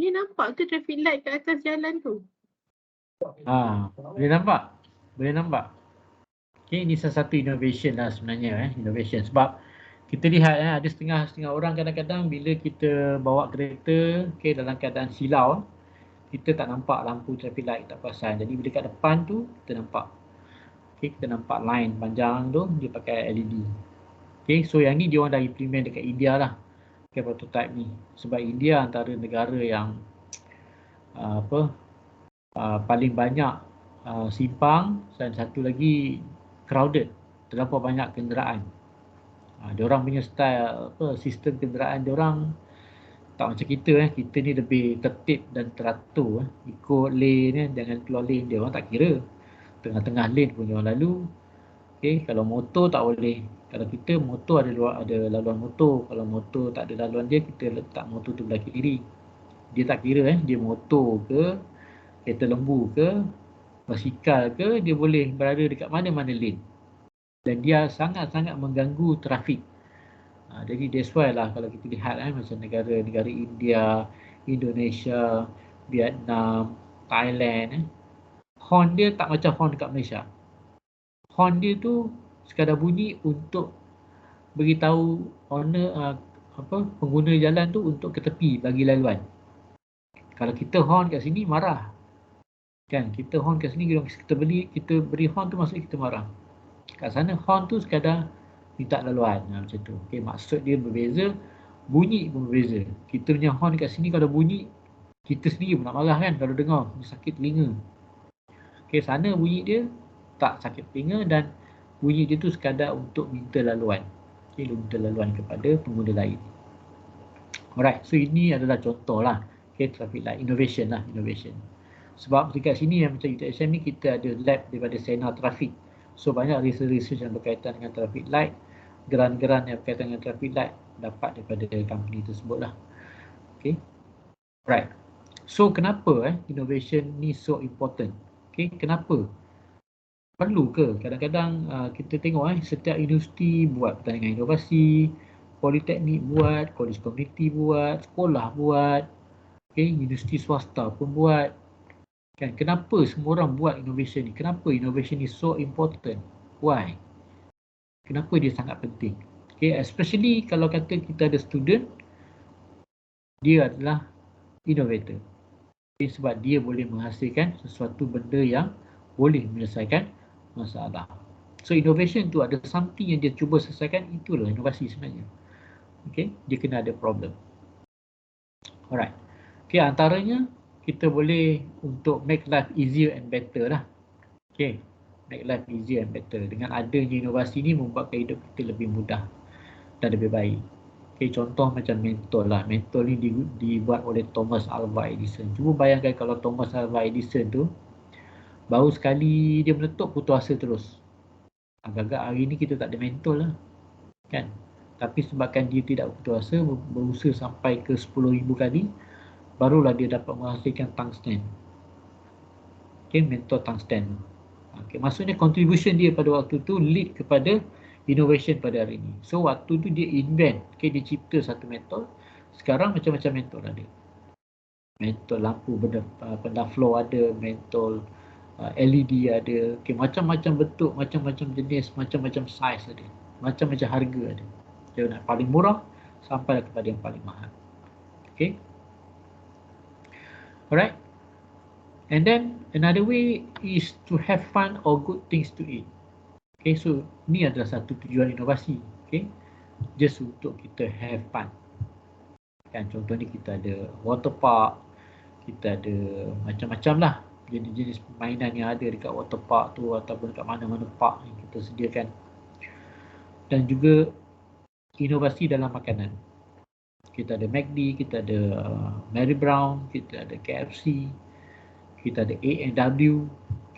Ni nampak ke traffic light kat atas jalan tu? Boleh nampak? Boleh nampak? Okay, ini salah satu innovation lah sebenarnya, innovation. Sebab kita lihat ada setengah orang kadang-kadang bila kita bawa kereta, okay, dalam keadaan silau, kita tak nampak lampu traffic light, tak perasan. Jadi bila kat depan tu kita nampak. Okay, kita nampak line panjang tu dia pakai LED. Okay, so yang ni dia orang dah implement dekat India lah. Okay, prototype ni. Sebab India antara negara yang paling banyak simpang dan satu lagi crowded, terlampau banyak kenderaan. Diorang punya style sistem kenderaan diorang tak macam kita kita ni lebih tertib dan teratur ikut lane jangan keluar lane dia orang tak kira. Tengah-tengah lane pun diorang lalu. Okay, kalau motor tak boleh. Kalau kita motor ada laluan motor, kalau motor tak ada laluan dia, kita letak motor tu belah kiri. Dia tak kira dia motor ke, kereta lembu ke, basikal ke, dia boleh berada dekat mana-mana lane. Dan dia sangat-sangat mengganggu trafik. Jadi that's why lah kalau kita lihat macam negara-negara India, Indonesia, Vietnam, Thailand, horn dia tak macam horn dekat Malaysia. Horn dia tu sekadar bunyi untuk beritahu pengguna jalan tu untuk ke tepi bagi laluan. Kalau kita horn kat sini marah. Kan kita horn kat sini kita beri horn tu maksud kita marah. Kat sana horn tu sekadar minta laluan macam tu. Okey, maksud dia berbeza, bunyi pun berbeza. Kita punya horn kat sini kalau bunyi kita sendiri pun nak marah kan kalau dengar, dia sakit telinga. Okey, sana bunyi dia tak sakit telinga dan bunyi dia tu sekadar untuk minta laluan. Okey, minta laluan kepada pengguna lain. Alright, so ini adalah contoh lah. Okay, traffic light, innovation lah, innovation. Sebab dekat sini yang macam UTSM ni kita ada lab daripada Sena Traffic. So banyak research yang berkaitan dengan traffic light, geran-geran yang berkaitan dengan traffic light dapat daripada company tersebut lah. Okay, right. So kenapa innovation ni so important? Okay, kenapa? Perlu ke? Kadang-kadang kita tengok setiap universiti buat pertandingan inovasi, politeknik buat, college community buat, sekolah buat, universiti swasta pun buat. Kan, kenapa semua orang buat innovation ni? Kenapa innovation ni so important? Why? Kenapa dia sangat penting? Especially kalau kata kita ada student, dia adalah innovator. Sebab dia boleh menghasilkan sesuatu benda yang boleh menyelesaikan masalah. So innovation tu ada something yang dia cuba selesaikan, itulah inovasi sebenarnya. Dia kena ada problem. Alright. Antaranya kita boleh untuk make life easier and better lah. Make life easier and better. Dengan adanya inovasi ni membuatkan hidup kita lebih mudah dan lebih baik. Contoh macam mentol lah. Mentol ni dibuat oleh Thomas Alva Edison. Cuba bayangkan kalau Thomas Alva Edison tu baru sekali dia meletup putus asa terus. Agak-agak hari ni kita tak ada mentol lah. Kan? Tapi sebabkan dia tidak putus asa, berusaha sampai ke 10,000 kali, barulah dia dapat menghasilkan tungsten. Mentol tungsten. Maksudnya contribution dia pada waktu tu lead kepada innovation pada hari ini. So waktu tu dia invent, dia cipta satu mentol. Sekarang macam-macam mentol ada. Mentol lampu benda flow ada, mentol LED ada, macam-macam bentuk, macam-macam jenis, macam-macam size ada, macam-macam harga ada. Dia nak paling murah sampai kepada yang paling mahal. Alright. And then another way is to have fun or good things to eat. So ni adalah satu tujuan inovasi. Just untuk kita have fun. Kan, contoh ni kita ada water park, kita ada macam-macam lah jenis-jenis permainan yang ada dekat water park tu ataupun dekat mana-mana park yang kita sediakan. Dan juga inovasi dalam makanan. Kita ada McD, kita ada Mary Brown, kita ada KFC, kita ada A&W.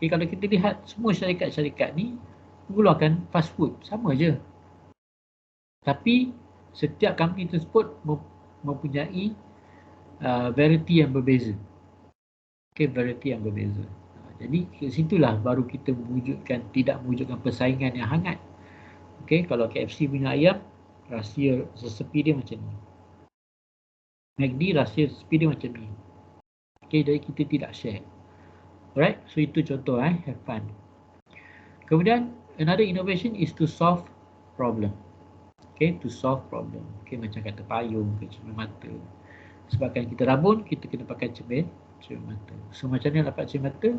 Kalau kita lihat semua syarikat-syarikat ni mengeluarkan fast food, sama je. Tapi setiap company tersebut mempunyai variety yang berbeza. Variety yang berbeza. Jadi ke situlah baru kita tidak mewujudkan persaingan yang hangat. Kalau KFC punya ayam, rahsia resepi dia macam ni. McD rahsia resepi dia macam ni. Jadi kita tidak share. Alright, so itu contoh have fun. Kemudian another innovation is to solve problem. To solve problem. Macam kata payung ke cermin mata. Sebabkan kita rabun, kita kena pakai cermin mata. So macam mana dapat cermin mata?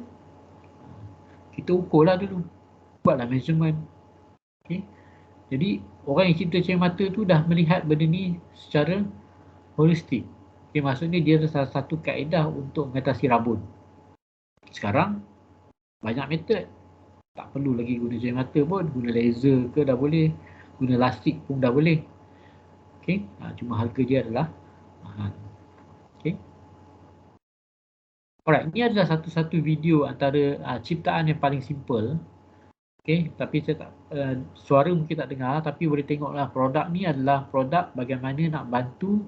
Kita ukurlah dulu. Buatlah measurement. Jadi orang yang cipta cermin mata tu dah melihat benda ni secara holistik. Maksudnya dia ada salah satu kaedah untuk mengatasi rabun. Sekarang banyak metod. Tak perlu lagi guna cermin mata pun, guna laser ke dah boleh, guna lastik pun dah boleh. Cuma harga dia adalah mahal. Alright, ini adalah satu-satu video antara ciptaan yang paling simple. Tapi saya tak, suara mungkin tak dengar, tapi boleh tengoklah produk ni adalah produk bagaimana nak bantu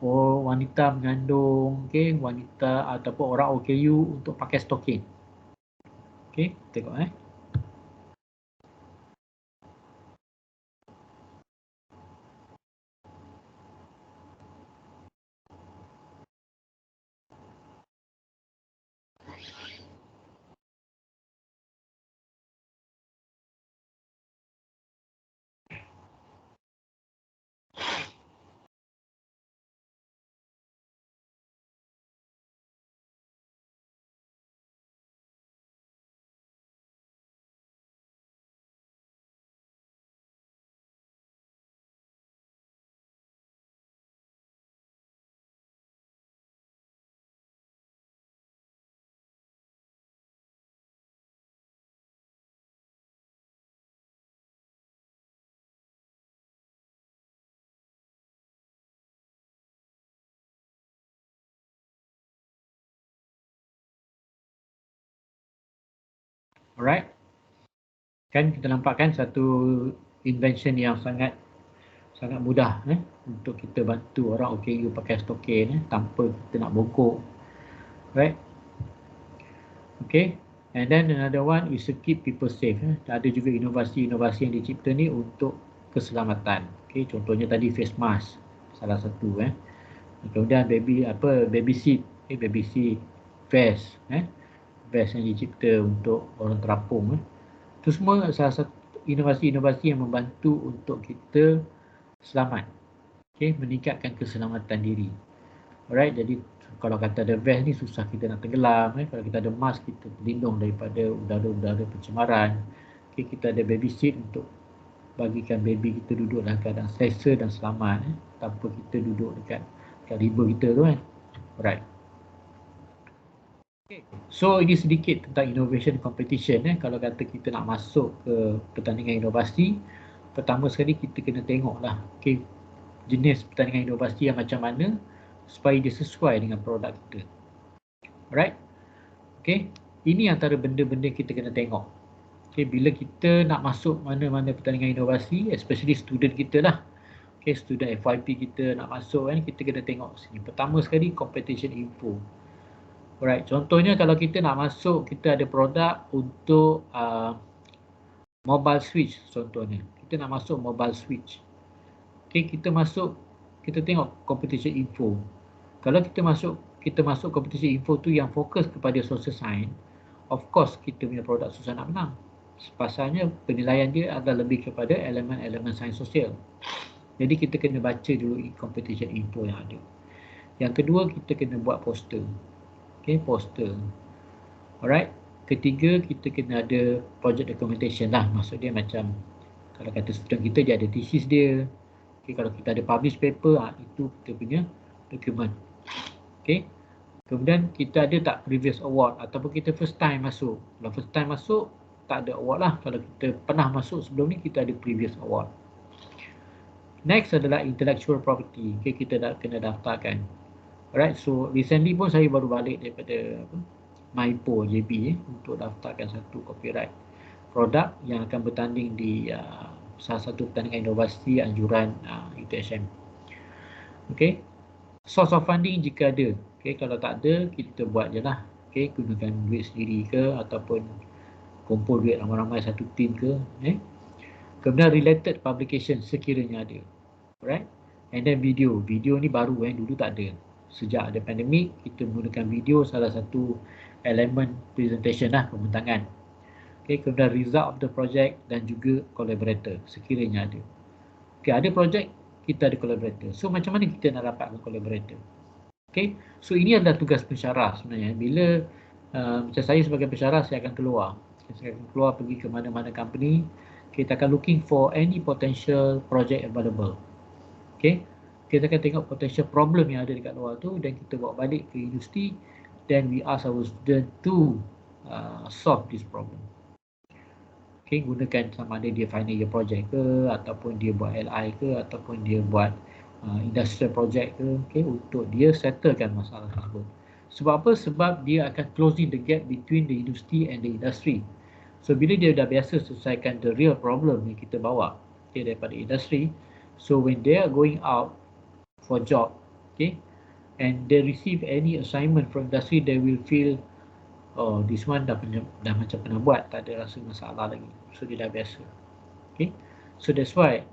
wanita mengandung, okay, wanita ataupun orang OKU untuk pakai stokin. Okay, tengok Alright. Kan kita nampak kan satu invention yang sangat mudah untuk kita bantu orang OKU pakai stokin tanpa kita nak bongkok. Right? Okay. And then another one is to keep people safe. Ada juga inovasi-inovasi yang dicipta ni untuk keselamatan. Okay. Contohnya tadi face mask salah satu. Kemudian baby seat, baby seat vest, vest yang dicipta untuk orang terapung. Itu semua salah satu inovasi-inovasi yang membantu untuk kita selamat, meningkatkan keselamatan diri. Alright, jadi kalau kata ada vest ni susah kita nak tenggelam. Kalau kita ada mask, kita berlindung daripada udara-udara pencemaran. Kita ada baby seat untuk bagikan baby kita duduk dalam keadaan selesa dan selamat, tanpa kita duduk dekat riba kita tu kan. Alright. So ini sedikit tentang innovation competition. Kalau kata kita nak masuk ke pertandingan inovasi, pertama sekali kita kena tengoklah jenis pertandingan inovasi yang macam mana supaya dia sesuai dengan produk kita. Alright. Ini antara benda-benda kita kena tengok. Bila kita nak masuk mana-mana pertandingan inovasi, especially student kita lah. Student FYP kita nak masuk kita kena tengok sini. Pertama sekali competition info. Alright, contohnya kalau kita nak masuk, kita ada produk untuk mobile switch contohnya. Kita nak masuk mobile switch. Kita masuk, kita tengok competition info. Kalau kita masuk competition info tu yang fokus kepada social science, of course kita punya produk susah nak menang. Pasalnya penilaian dia adalah lebih kepada elemen-elemen sains sosial. Jadi kita kena baca dulu competition info yang ada. Yang kedua, kita kena buat poster. Poster. Alright. Ketiga, kita kena ada project documentation lah. Maksud dia macam, kalau kata student kita, dia ada thesis dia. Kalau kita ada publish paper, itu kita punya dokumen. Kemudian kita ada tak previous award ataupun kita first time masuk. Kalau first time masuk, tak ada award lah. Kalau kita pernah masuk sebelum ni, kita ada previous award. Next adalah intellectual property. Kita dah kena daftarkan. Alright, so recently pun saya baru balik daripada MyPo JB untuk daftarkan satu copyright produk yang akan bertanding di salah satu pertandingan inovasi anjuran UTSM. Source of funding jika ada. Kalau tak ada, kita buat je lah. Gunakan duit sendiri ke ataupun kumpul duit ramai-ramai satu tim ke. Kemudian related publication sekiranya ada. Alright. And then video. Video ni baru dulu tak ada. Sejak ada pandemik, kita menggunakan video salah satu elemen presentation lah, pembentangan. Kemudian result of the project dan juga collaborator sekiranya ada. Ada project, kita ada collaborator. So macam mana kita nak dapatkan collaborator? So ini adalah tugas pensyarah sebenarnya. Bila macam saya sebagai pensyarah, saya akan keluar. Saya akan keluar pergi ke mana-mana company. Kita akan looking for any potential project available. Kita akan tengok potential problem yang ada dekat luar tu dan kita bawa balik ke industri, then we ask our student to solve this problem. Gunakan sama ada dia final year project ke, ataupun dia buat LI ke, ataupun dia buat industrial project ke, untuk dia settlekan masalah tersebut. Sebab apa? Sebab dia akan closing the gap between the industry and the industry. So bila dia dah biasa selesaikan the real problem yang kita bawa daripada industri, so when they are going out for job, Okay, and they receive any assignment from industry, they will feel, oh, this one dah macam pernah buat, tak ada rasa masalah lagi, so dia dah biasa. Okay, so that's why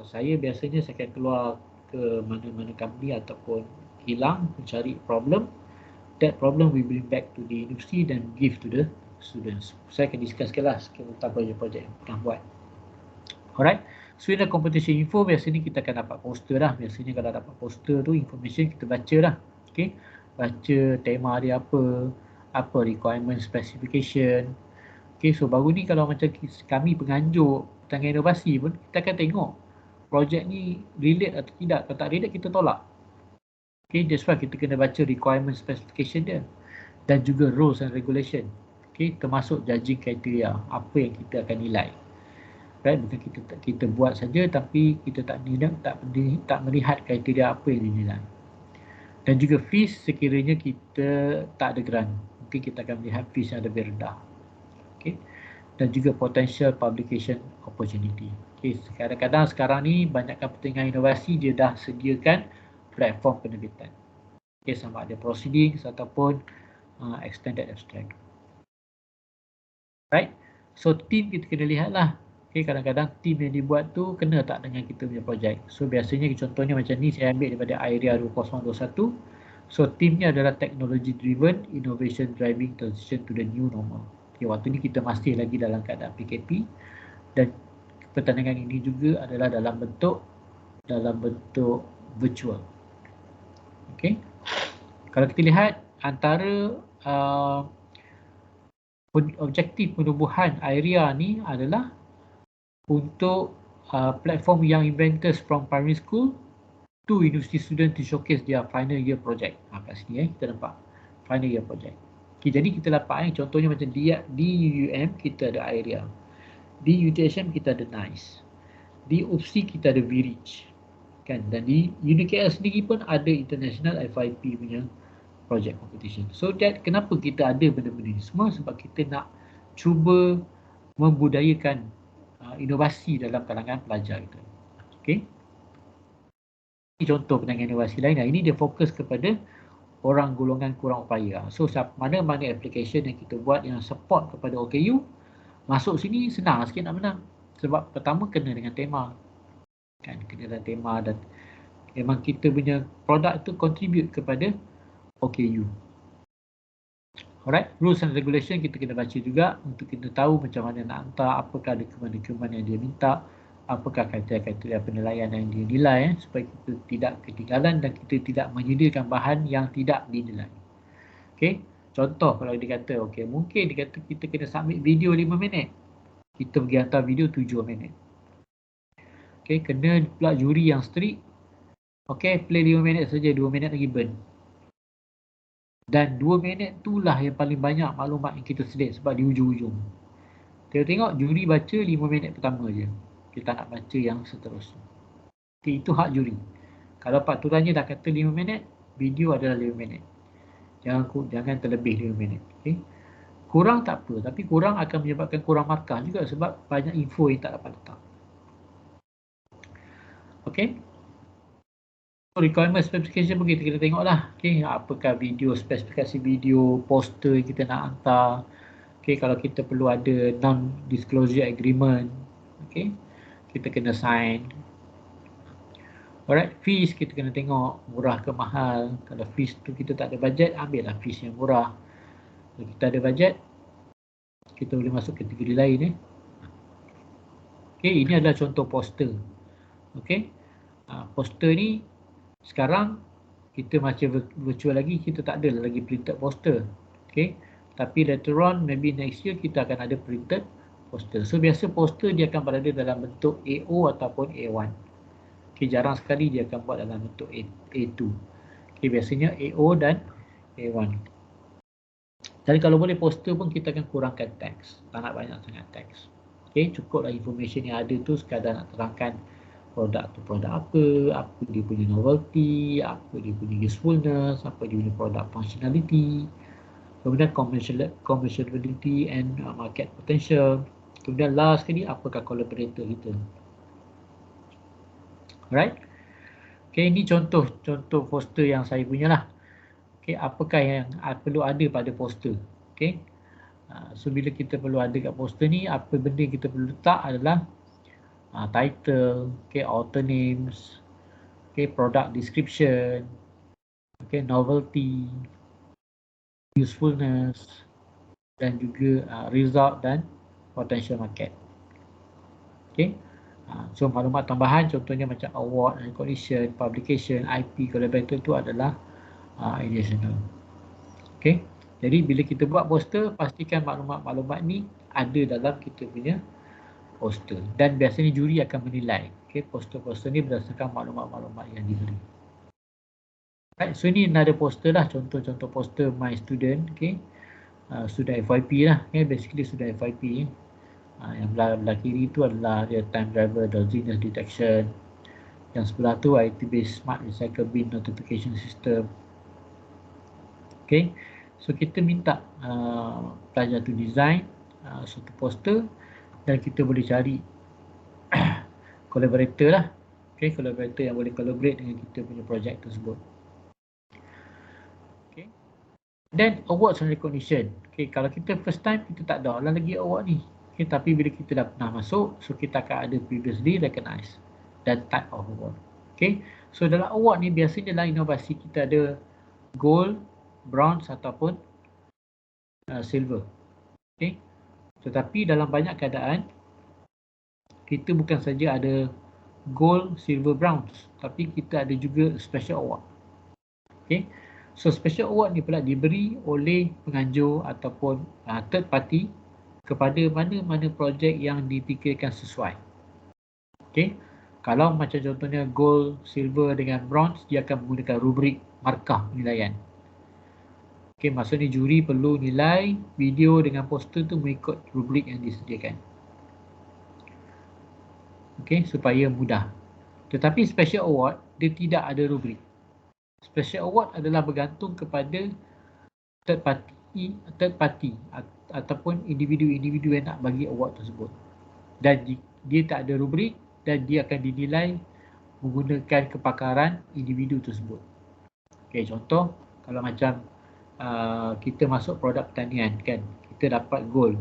saya biasanya saya akan keluar ke mana-mana company ataupun kilang mencari problem. That problem we bring back to the university dan give to the students. Saya akan discuss lah sikit tentang projek-projek yang pernah buat. Alright, so in the competition info biasanya kita akan dapat poster lah. Biasanya kalau dapat poster tu information kita baca lah. Okay, baca tema dia apa requirement specification. Okay, so baru ni kalau macam kami penganjur pertanian inovasi pun kita akan tengok projek ni relate atau tidak. Kalau tak relate kita tolak. Okay, that's why kita kena baca requirement specification dia dan juga rules and regulation. Okay, termasuk judging criteria apa yang kita akan nilai. Right, bukan kita buat saja tapi kita tak melihat kriteria apa yang dinilai. Dan juga fees sekiranya kita tak ada grant, mungkin kita akan melihat fees yang lebih rendah. Okay, dan juga potential publication opportunity. Okay, kadang-kadang sekarang ni banyakkan pertanian inovasi dia dah sediakan platform penerbitan. Okay, sama ada proceedings ataupun extended abstract. Right, so team kita kena lihat lah. Okay, kadang-kadang team yang dibuat tu kena tak dengan kita punya projek. So biasanya contohnya macam ni saya ambil daripada IRIA 2021. So teamnya adalah technology driven innovation driving transition to the new normal. Okay, waktu ni kita masih lagi dalam keadaan PKP dan pertandingan ini juga adalah dalam bentuk virtual. Okay, kalau kita lihat antara objektif penubuhan IRIA ni adalah untuk platform young inventors from primary school to university student to showcase their final year project. Kat sini kita nampak final year project. Okay, jadi kita dapat contohnya macam di UUM kita ada IRIA, di UTHM kita ada NICE, di UPSI kita ada VRICH, kan, dan di UniKL sendiri pun ada international FIP punya project competition. So that kenapa kita ada benda-benda ni semua, sebab kita nak cuba membudayakan inovasi dalam kalangan pelajar kita. Okay, ini contoh pertanian inovasi lain. Ini dia fokus kepada orang golongan kurang upaya. So mana-mana application yang kita buat yang support kepada OKU, masuk sini senang sikit nak menang. Sebab pertama kena dengan tema, kan, kena dengan tema dan memang kita punya produk tu contribute kepada OKU. Alright, rules and regulation kita kena baca juga untuk kita tahu macam mana nak hantar, apakah dokumen-dokumen yang dia minta, apakah kriteria-kriteria penilaian yang dia nilai, supaya kita tidak ketinggalan dan kita tidak menyediakan bahan yang tidak dinilai. Okay, contoh kalau dia kata, okay, mungkin dia kata kita kena submit video 5 minit, kita pergi hantar video 7 minit. Okay, kena pula juri yang strict. Okay, play 5 minit saja, 2 minit lagi burn. Dan 2 minit itulah yang paling banyak maklumat yang kita selit sebab di ujung-ujung. Kita tengok juri baca 5 minit pertama je. Kita nak baca yang seterusnya. Okay, itu hak juri. Kalau peraturannya dah kata 5 minit, video adalah 5 minit. Jangan terlebih 5 minit. Okay. Kurang tak apa, tapi kurang akan menyebabkan kurang markah juga sebab banyak info yang tak dapat letak. Okay. Requirement specification pun kita tengoklah. Okay, apakah video, spesifikasi video, poster yang kita nak hantar. Okay, kalau kita perlu ada non-disclosure agreement, okay, kita kena sign. Alright, fees kita kena tengok murah ke mahal. Kalau fees tu kita tak ada budget, ambillah fees yang murah. Kalau kita ada budget, kita boleh masuk kategori lain. Okay, ini adalah contoh poster. Okay, poster ni sekarang kita macam virtual lagi, kita tak ada lagi printed poster. Okay, tapi later on maybe next year kita akan ada printed poster. So biasa poster dia akan berada dalam bentuk A0 ataupun A1. Okay, jarang sekali dia akan buat dalam bentuk A2. Okay, biasanya A0 dan A1. Jadi kalau boleh poster pun kita akan kurangkan teks, tak nak banyak sangat teks. Okay, cukuplah information yang ada tu sekadar nak terangkan produk tu produk apa dia punya novelty, apa dia punya usefulness, apa dia punya produk functionality, kemudian commerciality and market potential, kemudian last sekali apakah collaborator kita. Alright, Okay, ini contoh poster yang saya punya lah. Okay, apakah yang perlu ada pada poster? Okay. So bila kita perlu ada kat poster ni, apa benda kita perlu letak adalah title, okay, author names, okay, product description, okay, novelty, usefulness, dan juga result dan potential market. Okay. So maklumat tambahan contohnya macam award, recognition, publication, IP, collaborator tu adalah additional. Okay. Jadi bila kita buat poster, pastikan maklumat-maklumat ni ada dalam kita punya poster. Dan biasanya juri akan menilai. Okay. Poster-poster ni berdasarkan maklumat-maklumat yang diberi. Right. So ini another poster lah. Contoh-contoh poster my student. Okay. Sudah FYP lah. Okay. Basically sudah FYP. Yang belah kiri tu adalah real time driver drowsiness detection. Yang sebelah tu IT based smart recycle bin notification system. Okay. So kita minta pelajar tu design satu poster dan kita boleh cari collaborator lah. Okay, collaborator yang boleh collaborate dengan kita punya projek tersebut. Okay. Then awards and recognition. Okay, kalau kita first time kita tak ada lagi award ni. Okay, tapi bila kita dah pernah masuk, so kita akan ada previously recognized dan type of award. Okay, so dalam award ni biasanya dalam inovasi kita ada gold, bronze ataupun silver. Okay. Tetapi dalam banyak keadaan kita bukan saja ada gold, silver, bronze, tapi kita ada juga special award. Okay. So special award ni pula diberi oleh penganjur ataupun third party kepada mana-mana projek yang difikirkan sesuai. Okay. Kalau macam contohnya gold, silver dengan bronze, dia akan menggunakan rubrik markah penilaian. Okay, maksudnya juri perlu nilai video dengan poster tu mengikut rubrik yang disediakan. Okay, supaya mudah. Tetapi special award, dia tidak ada rubrik. Special award adalah bergantung kepada third party ataupun individu-individu yang nak bagi award tersebut. Dan dia tak ada rubrik dan dia akan dinilai menggunakan kepakaran individu tersebut. Okay, contoh kalau macam kita masuk produk pertanian kan, kita dapat gold.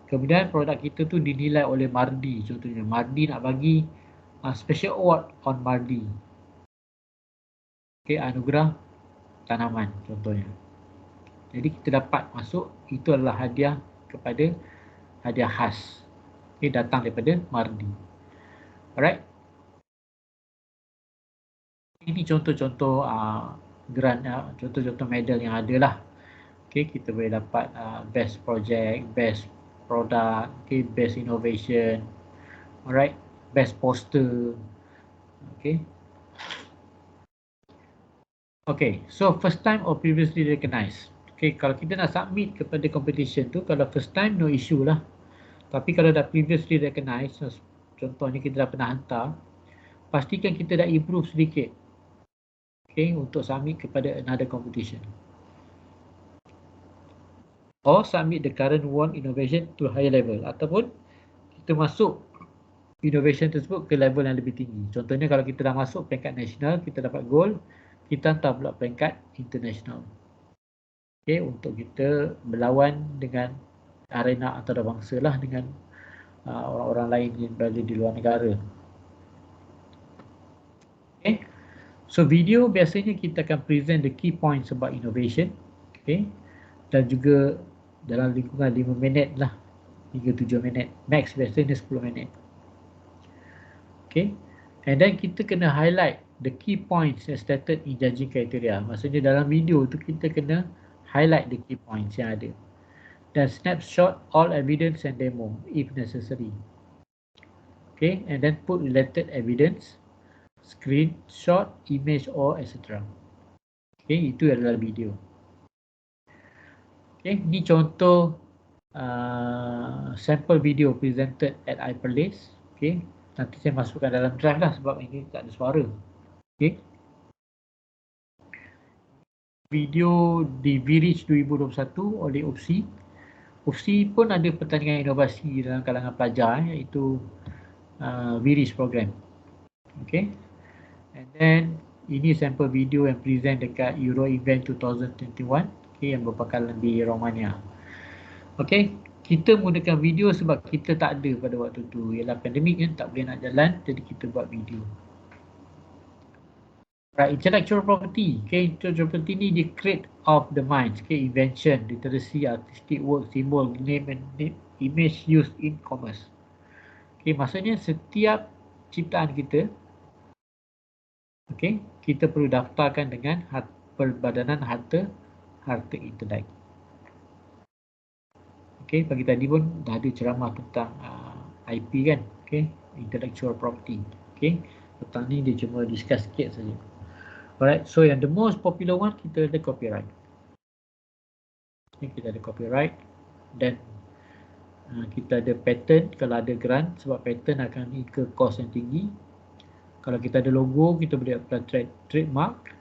Kemudian produk kita tu dinilai oleh Mardi, contohnya Mardi nak bagi special award on Mardi. Okay, anugerah tanaman contohnya. Jadi kita dapat masuk, itu adalah hadiah kepada hadiah khas. Okay, datang daripada Mardi. Alright. Ini contoh-contoh grant, contoh-contoh medal yang ada lah. Okay, kita boleh dapat best project, best product, okay, best innovation, alright, best poster, okay. Okay, so first time or previously recognized. Okay, kalau kita nak submit kepada competition tu, kalau first time no issue lah. Tapi kalau dah previously recognized, contohnya kita dah pernah hantar, pastikan kita dah improve sedikit. Okay, untuk submit kepada another competition. Or submit the current one innovation to higher level. Ataupun kita masuk innovation tersebut ke level yang lebih tinggi. Contohnya kalau kita dah masuk peringkat nasional, kita dapat gold, kita hantar pula peringkat international. Okay, untuk kita berlawan dengan arena antarabangsa lah dengan orang-orang lain yang berada di luar negara. Okay. So video biasanya kita akan present the key points about innovation. Okay. Dan juga dalam lingkungan 5 minit lah hingga 7 minit. Max biasanya 10 minit. Okay. And then kita kena highlight the key points as stated in judging criteria. Maksudnya dalam video tu kita kena highlight the key points yang ada. Dan snapshot all evidence and demo if necessary. Okay. And then put related evidence, screenshot, image or etc. Okay, itu adalah video. Okay, ini contoh sample video presented at Hyperlace. Okay, nanti saya masukkan dalam drive lah sebab ini tak ada suara. Okay. Video di VReach 2021 oleh UPSI. UPSI pun ada pertandingan inovasi dalam kalangan pelajar iaitu VReach program. Okay. And then ini sampel video yang present dekat Euro Event 2021, okay, yang berpakaran di Romania. Okay, kita menggunakan video sebab kita tak ada pada waktu tu, ialah pandemik kan, tak boleh nak jalan, jadi kita buat video. Right, intellectual property. Okay, intellectual property ni dia create of the minds. Okay, invention, literacy, artistic work, symbol, name and image used in commerce. Okay, maksudnya setiap ciptaan kita, okay, kita perlu daftarkan dengan Perbadanan Harta Intelek. Okay, pagi tadi pun dah ada ceramah tentang IP kan, okay, intellectual property. Okay, petang ni dia cuma discuss sikit saja. Alright, so yang the most popular one kita ada copyright. Okay, kita ada copyright dan kita ada patent kalau ada grant, sebab patent akan incur cost yang tinggi. Kalau kita ada logo, kita boleh apply trademark.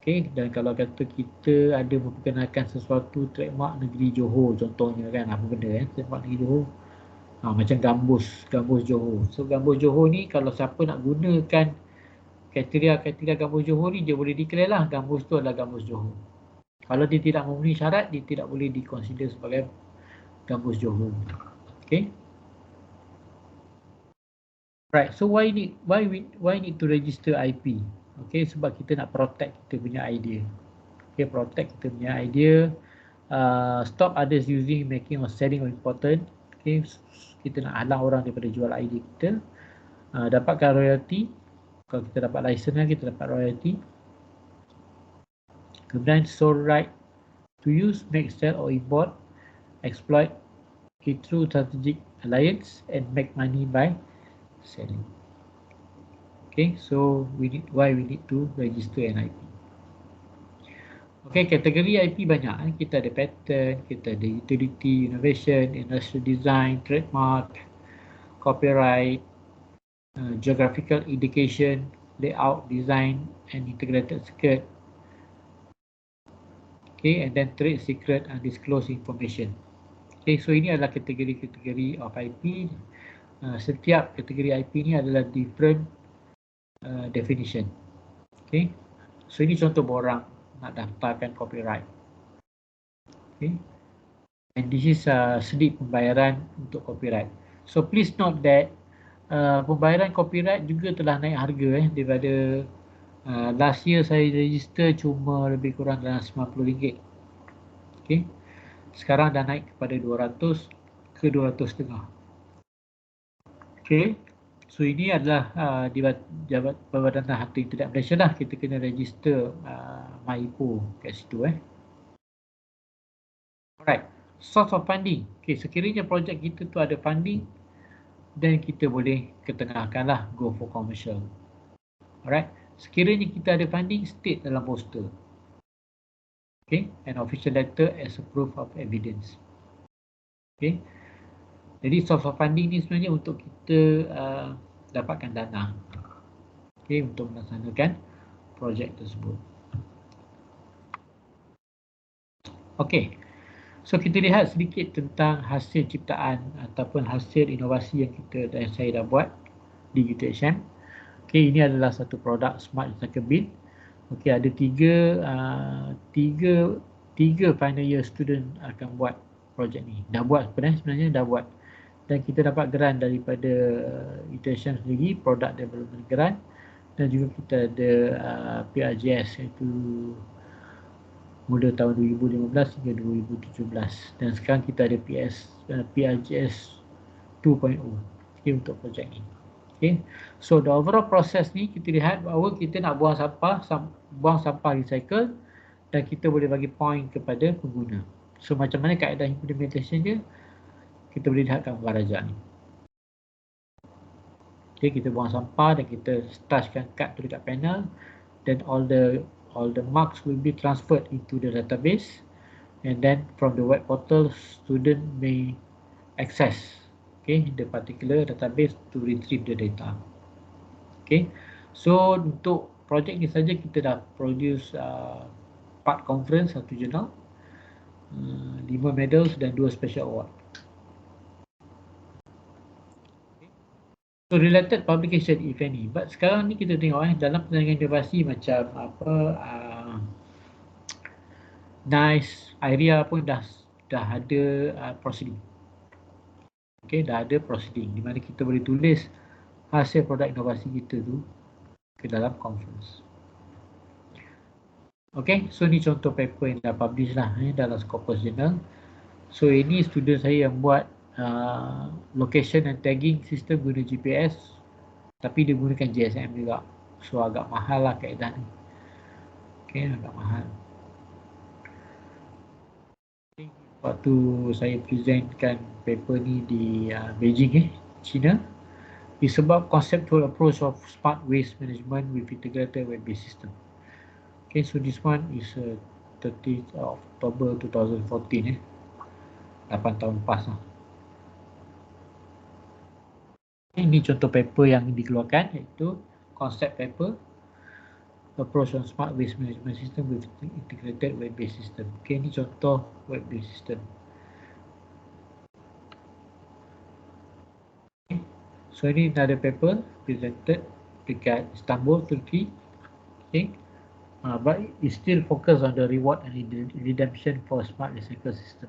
Okay, dan kalau kata kita ada memperkenalkan sesuatu trademark negeri Johor contohnya kan, apa benda trademark negeri Johor, macam gambus Johor. So gambus Johor ni kalau siapa nak gunakan kriteria gambus Johor ni, dia boleh declare lah gambus tu adalah gambus Johor. Kalau dia tidak memenuhi syarat, dia tidak boleh diconsider sebagai gambus Johor. Okay. Right, so why need to register IP? Okay, sebab kita nak protect kita punya idea. Okay, protect kita punya idea. Stop others using, making or selling or important. Okay, kita nak halang orang daripada jual idea kita. Dapatkan royalty. Kalau kita dapat license kan, kita dapat royalty. Kemudian sole right to use, make, sell or import, exploit through strategic alliance and make money by selling. Okay, so why we need to register an IP. Okay, kategori IP banyak. Kita ada patent, kita ada utility, innovation, industrial design, trademark, copyright, geographical indication, layout, design and integrated circuit. Okay, and then trade secret and disclosed information. Okay, so ini adalah kategori-kategori of IP. Setiap kategori IP ni adalah different definition. Okay, so ini contoh borang nak daftarkan copyright. Okay, and this is slip pembayaran untuk copyright. So please note that pembayaran copyright juga telah naik harga daripada last year saya register cuma lebih kurang dalam RM90. Okay, sekarang dah naik kepada 200 ke 200.5. Okay, so ini adalah di Perbadanan Harta Intelek Malaysia lah. Kita kena register MyIPO kat situ. Alright, source of funding. Okay, sekiranya projek kita tu ada funding, dan kita boleh ketengahkan lah, go for commercial. Alright, sekiranya kita ada funding, state dalam poster. Okay, an official letter as a proof of evidence. Okay, jadi source of funding ni sebenarnya untuk kita dapatkan dana. Okay, untuk melaksanakan projek tersebut. Okay, so kita lihat sedikit tentang hasil ciptaan ataupun hasil inovasi yang saya dah buat di UTHM. Okay, ini adalah satu produk Smart Recycle Bin. Okay, ada tiga final year student akan buat projek ni. Dah buat sebenarnya dah buat. Dan kita dapat grant daripada UTHM sendiri, Product Development Grant. Dan juga kita ada PRJS, iaitu mula tahun 2015 hingga 2017. Dan sekarang kita ada PRJS 2.0 okay, untuk projek ni. Okay. So the overall process ni kita lihat bahawa kita nak buang sampah recycle dan kita boleh bagi point kepada pengguna. So macam mana kaedah implementation dia, kita boleh lihat gambar rajah ni. Okay, kita buang sampah dan kita touchkan kad tu dekat panel, then all the marks will be transferred into the database, and then from the web portal student may access the particular database to retrieve the data. Okay, so untuk projek ni saja kita dah produce 4 conference, 1 jurnal, 5 medals dan 2 special award. So related publication if any. But sekarang ni kita tengok dalam pertandingan inovasi macam apa NICE, IRIA pun dah ada proceeding. Okay, dah ada proceeding di mana kita boleh tulis hasil produk inovasi kita tu ke dalam conference. Okay, so ni contoh paper yang dah publish lah dalam Scopus Journal. So ini student saya yang buat location and tagging sistem guna GPS, tapi dia gunakan GSM juga. So agak mahal lah kaedah ni. Okay, agak mahal. Waktu saya presentkan paper ni di Beijing, China, disebab conceptual approach of smart waste management with integrated web-based system. Okay, so this one is 30 October 2014, 8 tahun lepas lah. Ini contoh paper yang dikeluarkan, iaitu concept paper approach on smart waste management system with integrated web-based system. Okay, ini contoh web-based system. Okay. So ini another paper presented dekat Istanbul, Turkey. Okay. But it still focus on the reward and redemption for smart recycle system.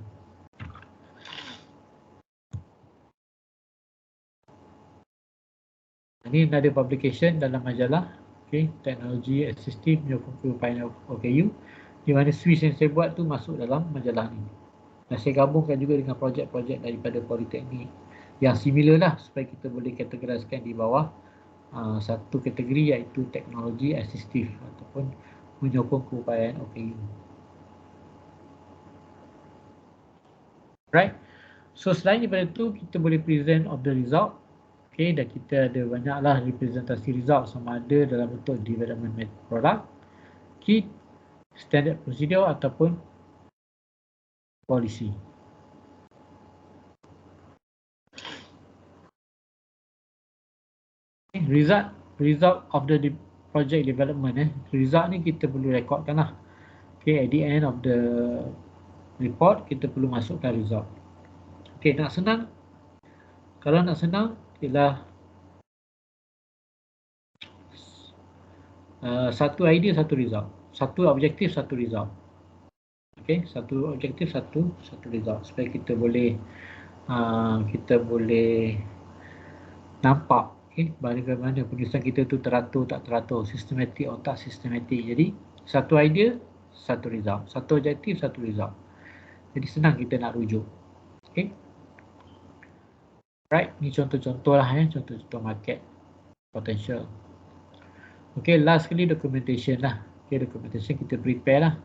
Ini another publication dalam majalah, okay, Technology Assistive Menyokong Keupayaan OKU, di mana Swiss yang saya buat tu masuk dalam majalah ni. Dan saya gabungkan juga dengan projek-projek daripada Politeknik yang similar lah, supaya kita boleh kategoriskan di bawah satu kategori, iaitu Teknologi Assistive ataupun Menyokong Keupayaan OKU. Right. So selain daripada tu, kita boleh present of the result. Okay, dan kita ada banyaklah representasi result, sama ada dalam bentuk development product, kit, standard procedure ataupun policy. Okay, result of the project development. Result ni kita perlu rekodkan lah. Okay, at the end of the report kita perlu masukkan result. Okay, nak senang, kalau nak senang ialah satu idea satu result, satu objektif satu result. Okay, satu objektif satu result, supaya kita boleh nampak, okay, bagaimana penulisan kita tu teratur tak teratur, sistematik atau tak sistematik. Jadi satu idea satu result, satu objektif satu result. Jadi senang kita nak rujuk. Okay. Right, ni contoh-contoh lah, contoh-contoh market potential. Okay, last kali documentation lah. Okay, documentation kita prepare lah.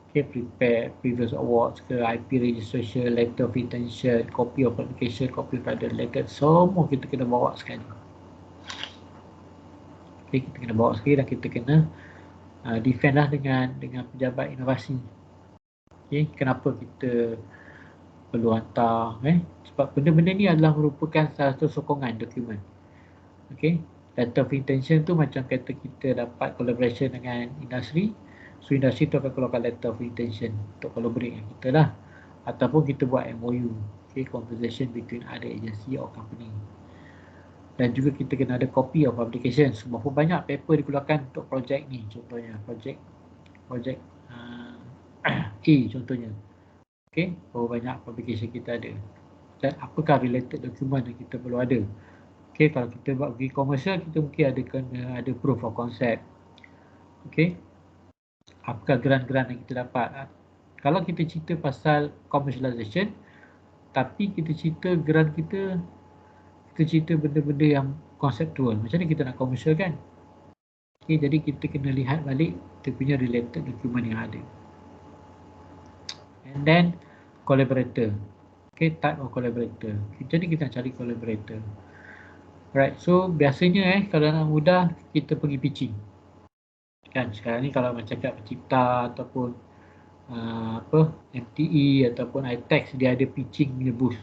Okay, prepare previous awards ke, IP registration, letter of intention, copy of application, copy of other letter, semua kita kena bawa sekali. Okay, kita kena bawa sekali dan kita kena defend lah dengan pejabat inovasi. Okay, kenapa kita perlu hantar, sebab benda-benda ni adalah merupakan salah satu sokongan dokumen. Okay, letter of intention tu macam kata kita dapat collaboration dengan industri, so industri tu akan keluarkan letter of intention untuk collaborate dengan kita lah, ataupun kita buat MOU, okay, conversation between other agency or company. Dan juga kita kena ada copy of publication. Berapa banyak paper dikeluarkan untuk projek ni, contohnya projek A contohnya. Okay, berapa banyak publication kita ada dan apakah related document yang kita perlu ada. Okay, kalau kita buat pergi komersial, kita mungkin ada proof of concept. Okay, apakah grant-grant yang kita dapat. Kalau kita cerita pasal commercialization, tapi kita cerita grant kita cerita benda-benda yang konseptual, macam mana kita nak komersial kan. Okay, jadi kita kena lihat balik kita punya related document yang ada. And then collaborator. Okay, type of collaborator. Jadi kita nak cari collaborator. Right, so biasanya kalau nak mudah kita pergi pitching. Kan sekarang ni kalau macam kat pencipta ataupun MTE ataupun iTex, dia ada pitching punya booth.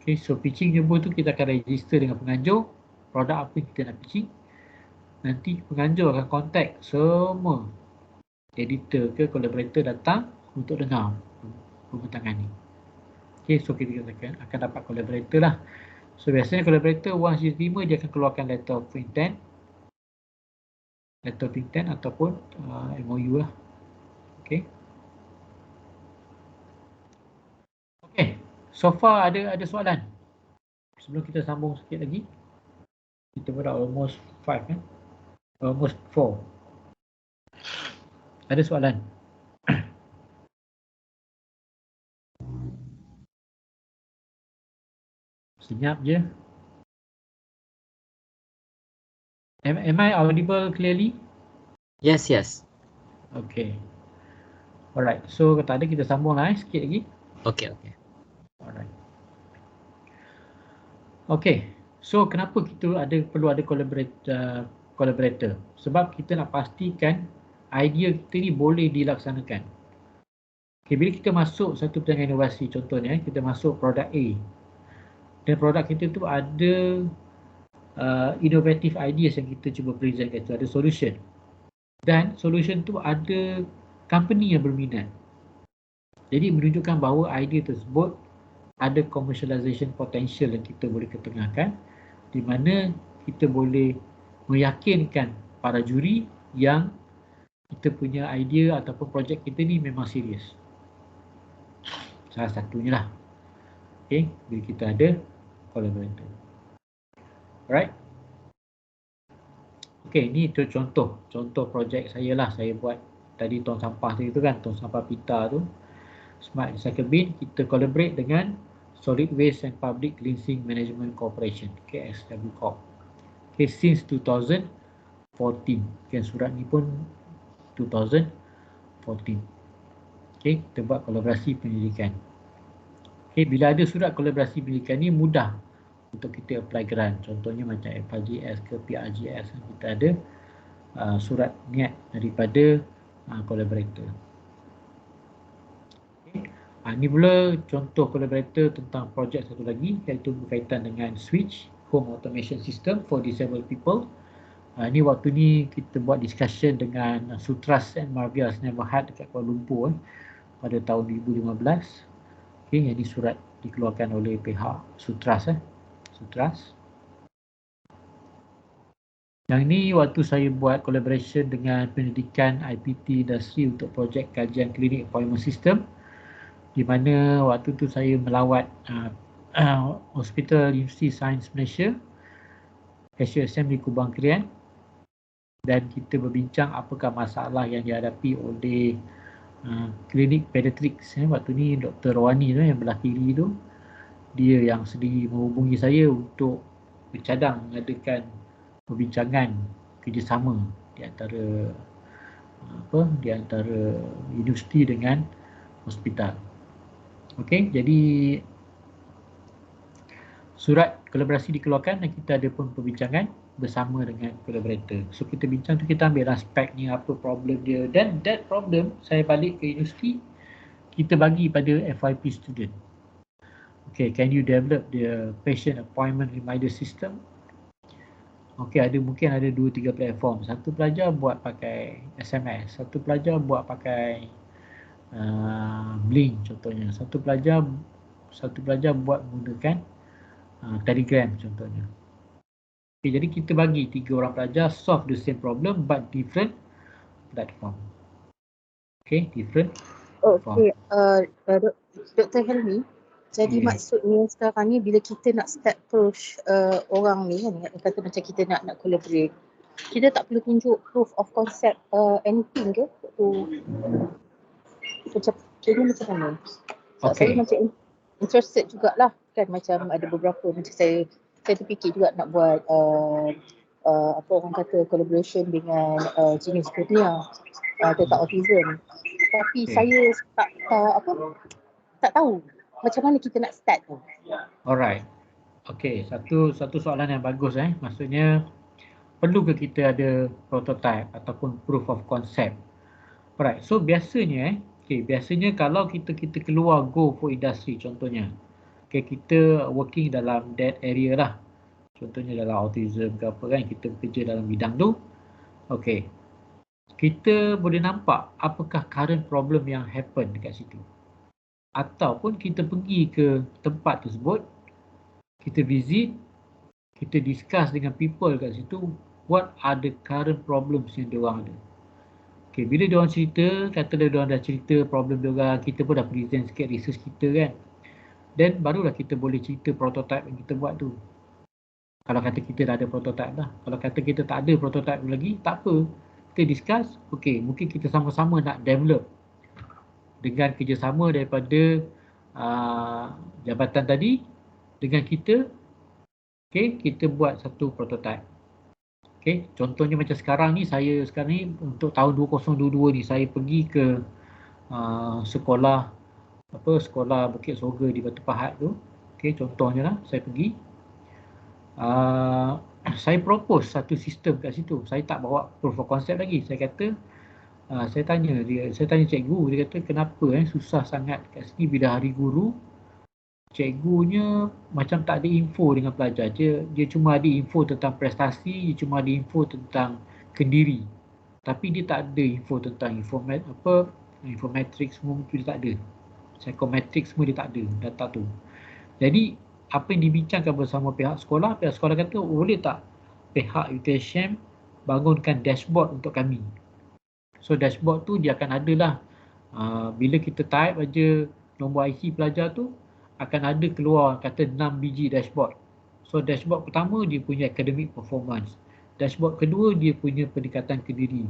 Okay, so pitching punya booth tu kita akan register dengan penganjur produk apa yang kita nak pitching. Nanti penganjur akan contact semua editor ke collaborator datang untuk dengar pembentangan ni. Okay, so kita akan dapat collaborator lah. So biasanya collaborator once dia terima, dia akan keluarkan letter of intent ataupun MOU lah. Okay. Okay, so far ada soalan? Sebelum kita sambung sikit lagi. Kita dah almost 5 kan? Almost 4. Ada soalan? Senyap je. Am I audible clearly? Yes, yes. Okay. Alright, so tak ada, kita sambung lah sikit lagi. Okay, okay. Alright. Okay, so kenapa kita perlu ada collaborator? Sebab kita nak pastikan idea kita ni boleh dilaksanakan. Okay, bila kita masuk satu perjalanan inovasi, contohnya kita masuk produk A, dan produk kita tu ada innovative ideas yang kita cuba present kat situ, ada solution. Dan solution tu ada company yang berminat. Jadi menunjukkan bahawa idea tersebut ada commercialization potential yang kita boleh ketengahkan, di mana kita boleh meyakinkan para juri yang kita punya idea ataupun projek kita ni memang serius. Salah satunya lah. Okay, bila kita ada collaborator. Alright. Okay, ni tu contoh projek saya lah. Saya buat tadi tong sampah tu kan, tong sampah pita tu. Smart Recycle Bin, kita collaborate dengan Solid Waste and Public Cleansing Management Corporation, KSW Corp. Okay, since 2014. Okay, surat ni pun 2014. Okay, kita buat kolaborasi penyelidikan. Okay, bila ada surat kolaborasi penyelidikan ni mudah untuk kita apply grant. Contohnya macam FRGS ke PRGS, kita ada surat niat daripada collaborator. Okay. Ini pula contoh collaborator tentang projek satu lagi, iaitu berkaitan dengan Switch Home Automation System for Disabled People. Ini waktu ni kita buat discussion dengan Sutras and Marvias Neighborhood dekat Kuala Lumpur pada tahun 2015. Okay, yang ini surat dikeluarkan oleh pihak Sutras. Sutras. Yang ini waktu saya buat collaboration dengan pendidikan IPT industri untuk projek kajian klinik appointment system, di mana waktu tu saya melawat Hospital University Science Malaysia, HUSM di Kubang Krian, dan kita berbincang apakah masalah yang dihadapi oleh klinik pediatrics. Waktu ni Dr. Rawani tu yang belah kiri tu, dia yang sendiri menghubungi saya untuk bercadang mengadakan perbincangan kerjasama di antara universiti dengan hospital. Okey, jadi surat kolaborasi dikeluarkan dan kita ada pun perbincangan bersama dengan collaborator. So kita bincang tu, kita ambil aspek ni, apa problem dia, dan that problem saya balik ke universiti, kita bagi pada FYP student. Okay, can you develop the patient appointment reminder system? Okay, mungkin ada 2-3 platform. Satu pelajar buat pakai SMS, satu pelajar buat pakai Blink contohnya, satu pelajar buat menggunakan Telegram contohnya. Okay, jadi kita bagi 3 orang pelajar solve the same problem but different platform. Okay, different platform. Okay, Dr. Helmi, jadi maksudnya sekarang ni bila kita nak start approach orang ni kan, kata macam kita nak collaborate, kita tak perlu tunjuk proof of concept anything ke? Jadi macam mana? Okay. Saya macam interested jugalah kan, macam ada beberapa macam saya terfikir juga nak buat apa orang kata collaboration dengan jenis kurnia tentang autism. Tapi saya tak tahu macam mana kita nak start tu. Alright. Okay, satu soalan yang bagus maksudnya perlu ke kita ada prototype ataupun proof of concept. Alright, so biasanya biasanya kalau kita keluar go for industry contohnya, kita working dalam that area lah, contohnya dalam autism ke apa kan, kita bekerja dalam bidang tu. Kita boleh nampak apakah current problem yang happen dekat situ, ataupun kita pergi ke tempat tersebut, kita visit, kita discuss dengan people kat situ, what are the current problems yang diorang ada. Okay, bila diorang cerita, katalah diorang dah cerita problem diorang, kita pun dah present sikit research kita kan. Then barulah kita boleh cerita prototype yang kita buat tu. Kalau kata kita dah ada prototype dah. Kalau kata kita tak ada prototype lagi, tak apa. Kita discuss, okay, mungkin kita sama-sama nak develop dengan kerjasama daripada jabatan tadi dengan kita, okay, kita buat satu prototype. Okay, contohnya macam sekarang ni, saya sekarang ni untuk tahun 2022 ni, saya pergi ke sekolah Bukit Sorga di Batu Pahat tu. Okay, contohnya lah, saya pergi. Saya propose satu sistem kat situ. Saya tak bawa proof of concept lagi. Saya kata, saya tanya cikgu, dia kata kenapa susah sangat kat sini bila hari guru, cikgunya macam tak ada info dengan pelajar. Dia cuma ada info tentang prestasi, dia cuma ada info tentang kendiri. Tapi dia tak ada info tentang informatics semua dia tak ada. Psychometrics semua dia tak ada data tu. Jadi apa yang dibincangkan bersama pihak sekolah kata boleh tak pihak UTSM bangunkan dashboard untuk kami. So dashboard tu dia akan ada lah, bila kita type aja nombor IC pelajar tu akan ada keluar kata 6 biji dashboard. So dashboard pertama dia punya academic performance, dashboard kedua dia punya pendekatan ke diri,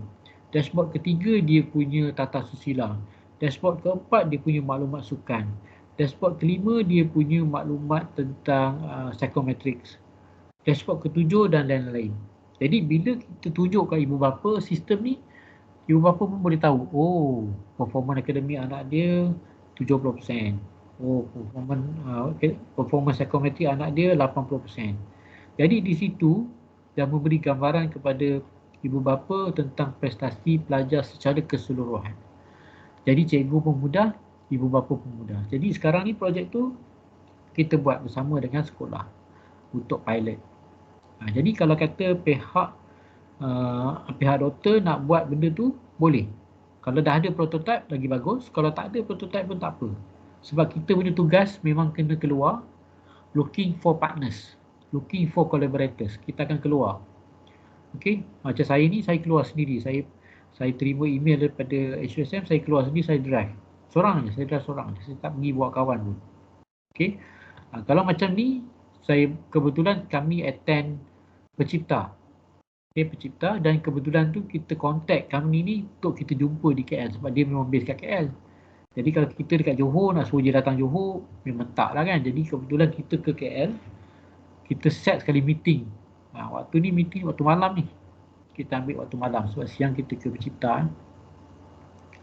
dashboard ketiga dia punya tata susila, dashboard keempat dia punya maklumat sukan, dashboard kelima dia punya maklumat tentang psychometrics, dashboard ketujuh dan lain-lain. Jadi bila kita tunjuk kat ibu bapa sistem ni, ibu bapa pun boleh tahu, oh performance akademik anak dia 70%. Oh performance psychometrik anak dia 80%. Jadi di situ dah memberi gambaran kepada ibu bapa tentang prestasi pelajar secara keseluruhan. Jadi cikgu pun mudah, ibu bapa pun mudah. Jadi sekarang ni projek tu kita buat bersama dengan sekolah untuk pilot. Jadi kalau kata pihak doktor nak buat benda tu, boleh. Kalau dah ada prototype lagi bagus, kalau tak ada prototype pun tak apa. Sebab kita punya tugas memang kena keluar looking for partners, looking for collaborators. Kita akan keluar. Okay, macam saya ni, saya keluar sendiri. Saya terima email daripada HUSM, saya keluar sendiri, saya drive. Seorang je, saya drive seorang je. Saya tak pergi bawa kawan pun. Okay, kalau macam ni, saya kebetulan kami attend Pencipta. Okay, Pencipta, dan kebetulan tu kita contact company ni untuk kita jumpa di KL sebab dia memang base kat KL. Jadi kalau kita dekat Johor, nak suruh dia datang Johor, memang tak lah kan. Jadi kebetulan kita ke KL, kita set sekali meeting. Waktu ni meeting waktu malam ni. Kita ambil waktu malam sebab siang kita ke Pencipta.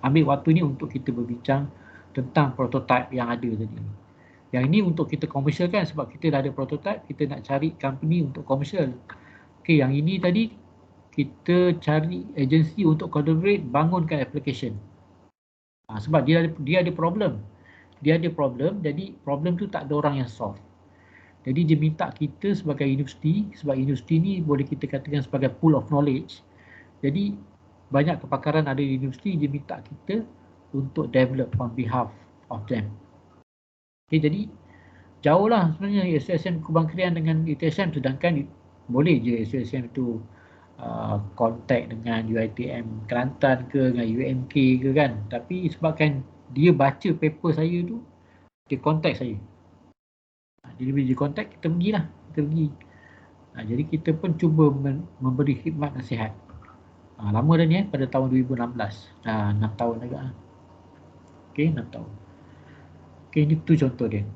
Ambil waktu ni untuk kita berbincang tentang prototype yang ada tadi. Yang ini untuk kita komersialkan sebab kita dah ada prototype, kita nak cari company untuk komersial. Okay, yang ini tadi kita cari agensi untuk collaborate bangunkan application. Sebab dia ada problem. Dia ada problem, jadi problem tu tak ada orang yang solve. Jadi dia minta kita sebagai universiti, sebab universiti ni boleh kita katakan sebagai pool of knowledge. Jadi banyak kepakaran ada di universiti, dia minta kita untuk develop on behalf of them. Okay, jadi jauh lah sebenarnya SUSM Kubang Krian dengan UTSM, sedangkan boleh je SUSM tu contact dengan UiTM Kelantan ke, dengan UMK ke kan. Tapi sebabkan dia baca paper saya tu, dia contact saya. Jadi bila dia contact, kita pergilah. Kita pergi. Jadi kita pun cuba memberi khidmat nasihat. Lama dah ni pada tahun 2016. Dah 6 tahun agak. Okay, 6 tahun. Okay, ini tu contoh dia.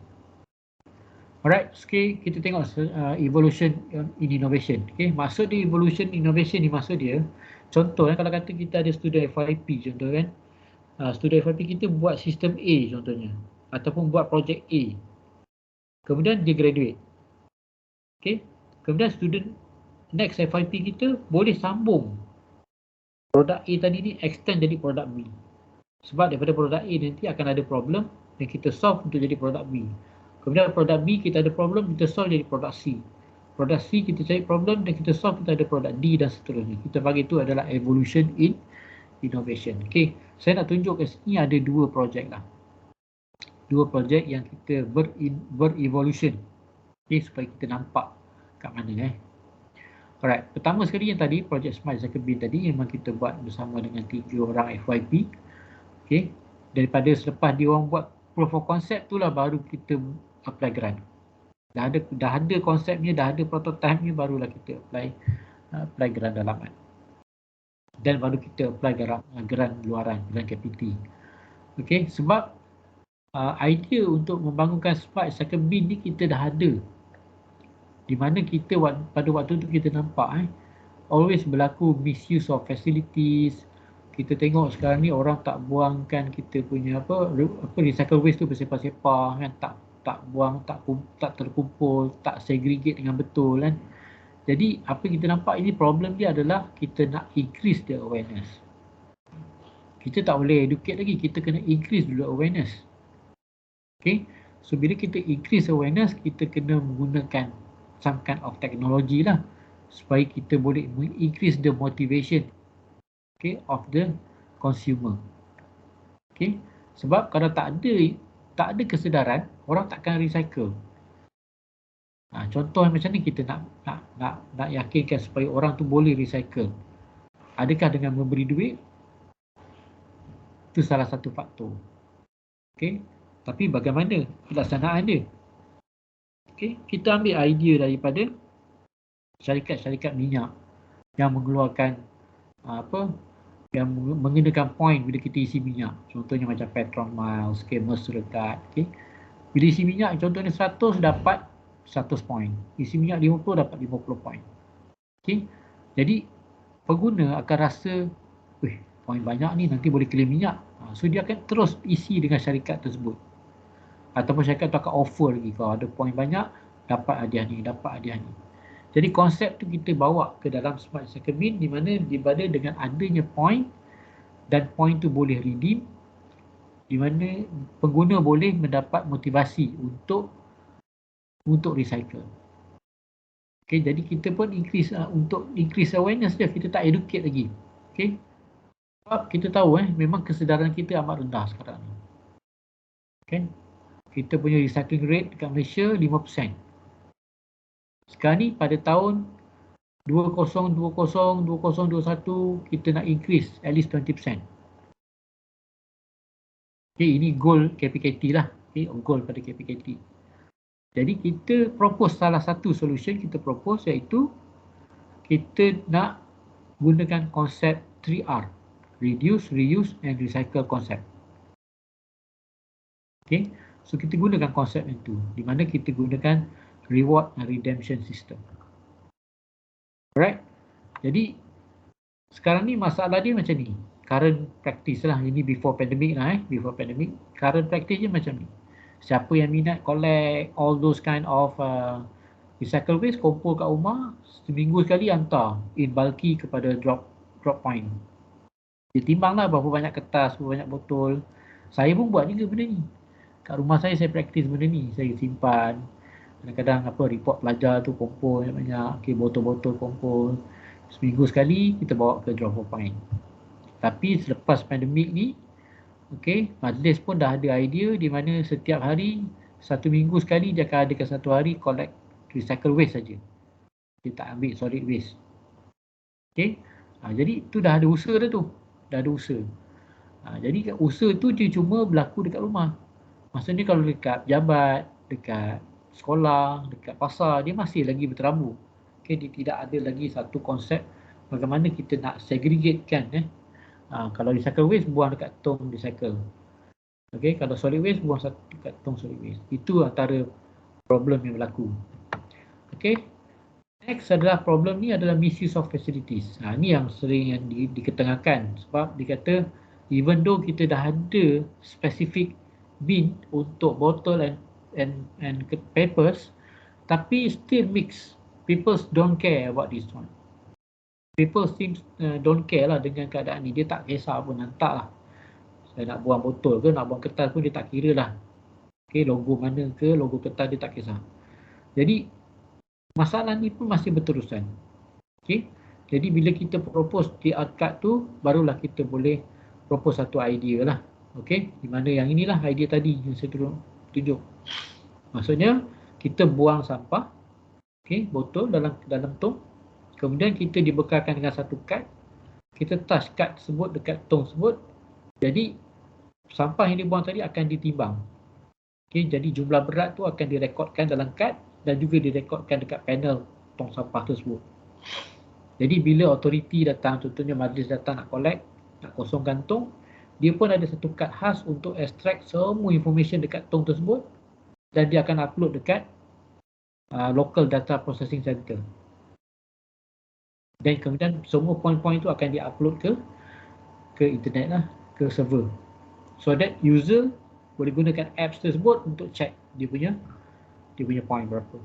Alright, okay, kita tengok evolution in innovation. Okay, maksud dia evolution innovation ni, maksud dia, contoh kalau kata kita ada student FYP contoh kan, student FYP kita buat sistem A contohnya, ataupun buat projek A, kemudian dia graduate. Okay, kemudian student next FYP kita boleh sambung produk A tadi ni extend jadi produk B. Sebab daripada produk A nanti akan ada problem dan kita solve untuk jadi produk B. Kemudian produk B kita ada problem, kita solve jadi produk C. Produk C kita cari problem dan kita solve, kita ada produk D dan seterusnya. Kita bagi itu adalah evolution in innovation. Okay, saya nak tunjuk kat sini ada dua projek lah. Dua projek yang kita berevolution Okay, supaya kita nampak kat mana. Alright, pertama sekali yang tadi, projek Smart Recycle Bin tadi memang kita buat bersama dengan 3 orang FYP. Okay, daripada selepas dia orang buat proof of concept tu lah baru kita apply grant. Dah ada konsepnya, dah ada prototype-nya, barulah kita apply grant dalaman. Dan baru kita apply grant luaran, grant KPT. Okay, sebab idea untuk membangunkan Smart Recycle Bin ni kita dah ada. Di mana kita pada waktu tu kita nampak always berlaku misuse of facilities. Kita tengok sekarang ni orang tak buangkan kita punya apa recycle waste tu bersepah-sepah kan, tak buang, tak terkumpul, tak segregate dengan betul kan. Jadi apa kita nampak ini problem dia adalah kita nak increase the awareness. Kita tak boleh educate lagi, kita kena increase dulu awareness. Okay, so bila kita increase awareness, kita kena menggunakan some kind of technology lah supaya kita boleh increase the motivation, okay, of the consumer. Okay, sebab kalau tak ada kesedaran, orang takkan recycle. Contoh macam ni, kita nak yakinkan supaya orang tu boleh recycle. Adakah dengan memberi duit? Itu salah satu faktor. Okay, tapi bagaimana pelaksanaan dia? Okay, kita ambil idea daripada syarikat-syarikat minyak yang mengeluarkan yang mengenakan point bila kita isi minyak. Contohnya macam Petromiles, Chemist dekat. Okay, bila isi minyak contohnya 100 dapat 100 point. Isi minyak 50 dapat 50 point. Okay, jadi pengguna akan rasa, point banyak ni nanti boleh claim minyak. So dia akan terus isi dengan syarikat tersebut. Ataupun syarikat tu akan offer lagi, kalau ada point banyak dapat hadiah ni, dapat hadiah ni. Jadi konsep tu kita bawa ke dalam Smart Recycle Bin, di mana dengan adanya point dan point tu boleh redeem, di mana pengguna boleh mendapat motivasi untuk recycle. Okay, jadi kita pun untuk increase awareness dia, kita tak educate lagi. Okay, sebab kita tahu memang kesedaran kita amat rendah sekarang ni. Okay, kita punya recycling rate dekat Malaysia 5%. Sekarang ni pada tahun 2020, 2021 kita nak increase at least 20%. Okay, ini goal KPKT lah. Okay, goal pada KPKT. Jadi kita propose salah satu solution kita propose, iaitu kita nak gunakan konsep 3R. Reduce, reuse and recycle concept. Okay, so kita gunakan konsep itu, di mana kita gunakan reward and redemption system. Alright, jadi sekarang ni masalah dia macam ni. Current practice lah, ini before pandemic lah before pandemic. Current practice dia macam ni. Siapa yang minat collect all those kind of recycle waste, kumpul kat rumah, seminggu sekali hantar in bulky kepada drop point. Dia timbang lah berapa banyak kertas, berapa banyak botol. Saya pun buat juga benda ni. Kat rumah saya praktis benda ni. Saya simpan. Kadang-kadang report pelajar tu kumpul banyak. Okay, botol-botol kumpul. Seminggu sekali kita bawa ke drop point. Tapi selepas pandemik ni, okay, majlis pun dah ada idea di mana setiap hari, 1 minggu sekali dia akan adakan 1 hari collect recycle waste saja. Dia tak ambil solid waste. Okay, jadi tu dah ada usaha dah tu. Dah ada usaha. Jadi usaha tu dia cuma berlaku dekat rumah. Maksudnya kalau dekat pejabat, dekat sekolah, dekat pasar, dia masih lagi berterabur. Okay, dia tidak ada lagi satu konsep bagaimana kita nak segregatekan. Kalau recycle waste, buang dekat tong recycle. Okay, kalau solid waste, buang satu dekat tong solid waste. Itu antara problem yang berlaku. Okay, next adalah problem ni adalah misuse of facilities. Ni yang sering yang diketengahkan, sebab dikata even though kita dah ada specific bin untuk bottle and papers, tapi still mix. People don't care about this one. People seems don't care lah dengan keadaan ni. Dia tak kisah pun, hantar lah. Saya nak buang botol ke, nak buang kertas pun dia tak kira lah. Okay, logo mana ke, logo kertas dia tak kisah. Jadi masalah ni pun masih berterusan. Okay, jadi bila kita propose QR card tu, barulah kita boleh propose satu idea lah. Okay, di mana yang inilah idea tadi yang saya tunjuk. Maksudnya kita buang sampah, okey, botol dalam tong. Kemudian kita dibekalkan dengan satu kad. Kita touch kad tersebut dekat tong tersebut. Jadi sampah yang dibuang tadi akan ditimbang. Okey, jadi jumlah berat tu akan direkodkan dalam kad dan juga direkodkan dekat panel tong sampah tersebut. Jadi bila authority datang, contohnya majlis datang nak collect, nak kosongkan tong, dia pun ada satu kad khas untuk extract semua information dekat tong tersebut dan dia akan upload dekat local data processing center. Dan kemudian semua poin-poin itu akan di-upload ke internet lah, ke server. So that user boleh gunakan apps tersebut untuk check dia punya point berapa.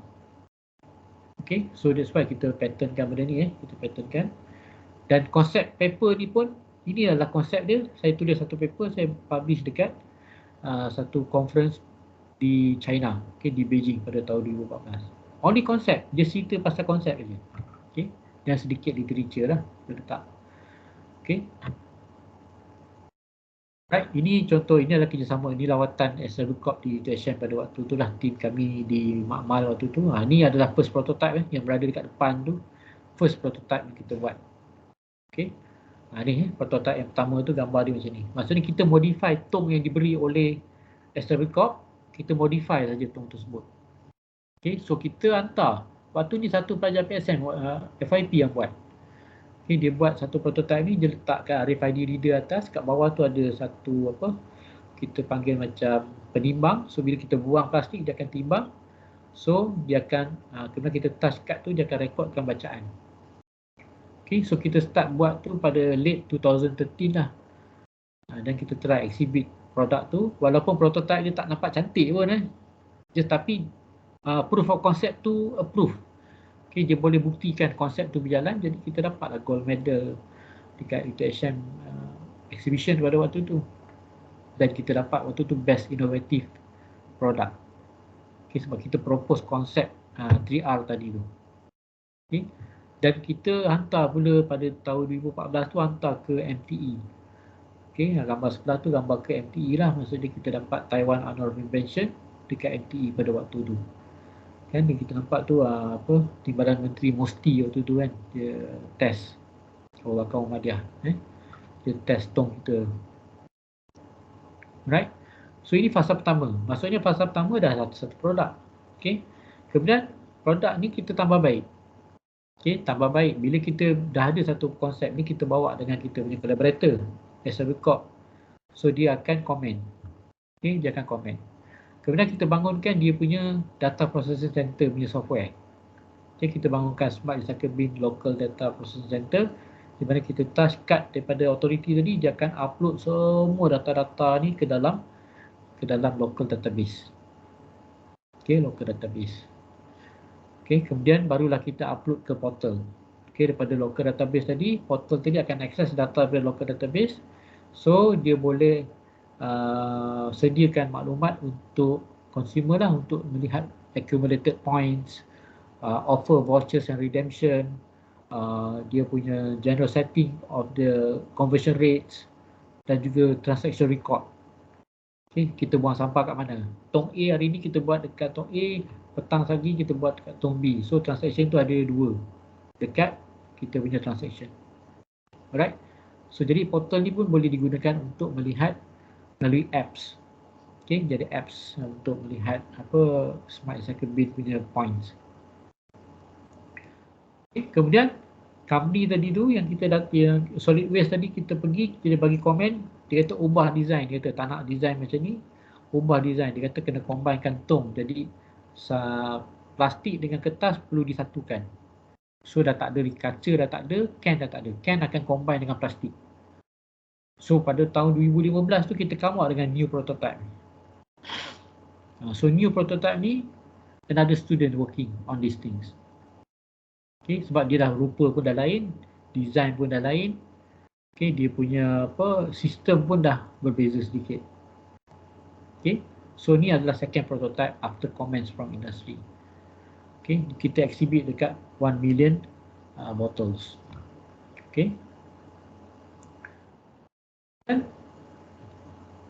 Okay, so that's why kita patternkan benda ni, kita patternkan. Dan konsep paper ni pun, ini adalah konsep dia. Saya tulis satu paper, saya publish dekat satu conference di China, okay, di Beijing pada tahun 2014. Only konsep, dia cerita pasal konsep saja. Okay, dan sedikit literature lah dia letak. Okay. Right, ini contoh, ini adalah kerjasama, ini lawatan SW Corp di UTSM pada waktu tu lah, tim kami di Makmal waktu tu. Ini adalah first prototype yang berada dekat depan tu, first prototype yang kita buat. Okay. Ni prototype yang pertama tu, gambar dia macam ni. Maksudnya kita modify tong yang diberi oleh SW Corp, kita modify saja tong tersebut. Okay, so kita hantar. Waktu ni satu pelajar PSM, FYP yang buat. Okay, dia buat satu prototype ni, dia letakkan RFID reader atas, kat bawah tu ada satu kita panggil macam penimbang. So bila kita buang plastik, dia akan timbang. So dia akan, kemudian kita touch card tu, dia akan rekodkan bacaan. Okay, so kita start buat tu pada late 2013 lah. Dan kita try exhibit produk tu, walaupun prototype dia tak nampak cantik pun just tapi proof of concept tu approve. Okay, dia boleh buktikan konsep tu berjalan, jadi kita dapatlah gold medal dekat UTSM exhibition pada waktu tu. Dan kita dapat waktu tu best innovative product. Okay, sebab kita propose konsep 3R tadi tu. Okay. Dan kita hantar pula pada tahun 2014 tu, hantar ke MTE. Okay, gambar sebelah tu gambar ke MTE lah, maksudnya kita dapat Taiwan Honor Invention dekat MTE pada waktu tu. Kan kita nampak tu Timbalan Menteri Musti waktu tu kan, dia test orang kaum Muhammadiyah, dia test tong kita. Right, so ini fasa pertama, maksudnya fasa pertama dah satu produk. Okay, kemudian produk ni kita tambah baik. Okay, tambah baik bila kita dah ada satu konsep ni, kita bawa dengan kita punya collaborator SW Corp. So dia akan komen. Okay, dia akan komen. Kemudian kita bangunkan dia punya data processing center punya software. Okay, kita bangunkan Smart Recycle Bin Local Data Processing Center, di mana kita touch card daripada authority tadi, dia akan upload semua data-data ni ke dalam local database. Okay, local database. Okay, kemudian barulah kita upload ke portal. Okay, daripada local database tadi, portal tadi akan akses data dari local database. So dia boleh sediakan maklumat untuk consumer lah, untuk melihat accumulated points, offer vouchers and redemption, dia punya general setting of the conversion rates dan juga transaction record. Okay, kita buang sampah kat mana? Tong A hari ni kita buat dekat tong A, petang lagi kita buat dekat tong B. So transaction tu ada dua dekat kita punya transaction. Alright. So jadi portal ni pun boleh digunakan untuk melihat melalui apps. Okay, jadi apps untuk melihat Smart Recycle Bin punya points. Okay, kemudian company tadi tu yang kita yang solid waste tadi, kita pergi, kita bagi komen, dia kata ubah design, dia kata tak nak design macam ni, ubah design, dia kata kena combinekan tong, jadi plastik dengan kertas perlu disatukan. So dah tak ada kaca, dah tak ada, can dah tak ada, can akan combine dengan plastik. So pada tahun 2015 tu kita come out dengan new prototype. So new prototype ni, another student working on these things. Okay, sebab dia dah rupa pun dah lain, design pun dah lain. Okay, dia punya sistem pun dah berbeza sedikit. Okay, so ni adalah second prototype after comments from industry. Okay, kita exhibit dekat 1 million bottles. Okay.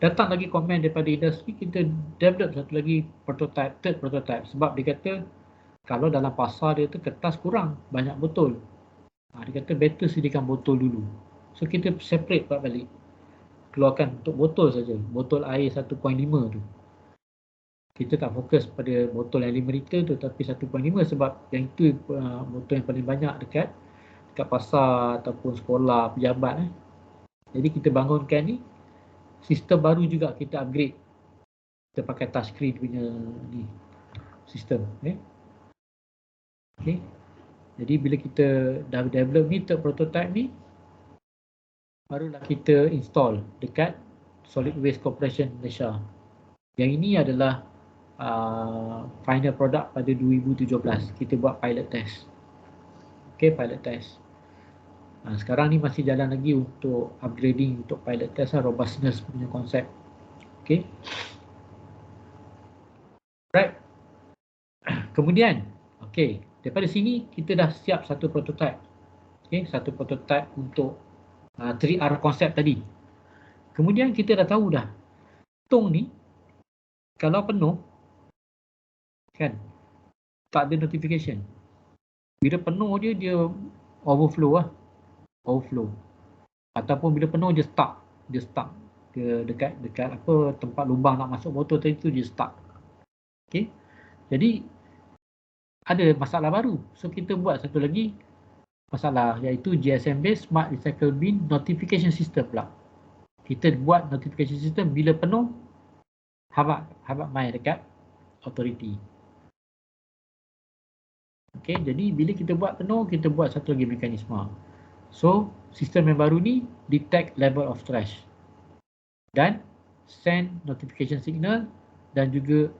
Datang lagi komen daripada industri, kita develop satu lagi prototype, third prototype. Sebab dia kata kalau dalam pasar dia tu kertas kurang, banyak botol. Dia kata better sediakan botol dulu. So kita separate balik. Keluarkan untuk botol saja, botol air 1.5 tu. Kita tak fokus pada botol yang 5 liter tu, tapi 1.5 sebab yang itu botol yang paling banyak dekat pasar ataupun sekolah, pejabat. Jadi kita bangunkan ni, sistem baru juga kita upgrade. Kita pakai touchscreen punya ni sistem. Okay. Jadi bila kita dah develop ni, third prototype ni, barulah kita install dekat Solid Waste Corporation Malaysia. Yang ini adalah final product pada 2017. Kita buat pilot test. Okay, pilot test. Sekarang ni masih jalan lagi untuk upgrading untuk pilot test robustness punya konsep. Okay. Right. Kemudian, okay, daripada sini kita dah siap satu prototype. Okay, satu prototype untuk 3R konsep tadi. Kemudian kita dah tahu dah, tong ni kalau penuh, kan, tak ada notification. Bila penuh dia overflow lah. Overflow. Ataupun bila penuh dia stuck. Dekat apa tempat lubang nak masuk botol tadi tu dia stuck. Okay. Jadi ada masalah baru. So kita buat satu lagi masalah, iaitu GSM based Smart Recycle Bin Notification System pula. Kita buat notification system bila penuh, habaq mai dekat authority. Okay, jadi bila kita buat penuh, kita buat satu lagi mekanisme. So, sistem yang baru ni detect level of trash dan send notification signal dan juga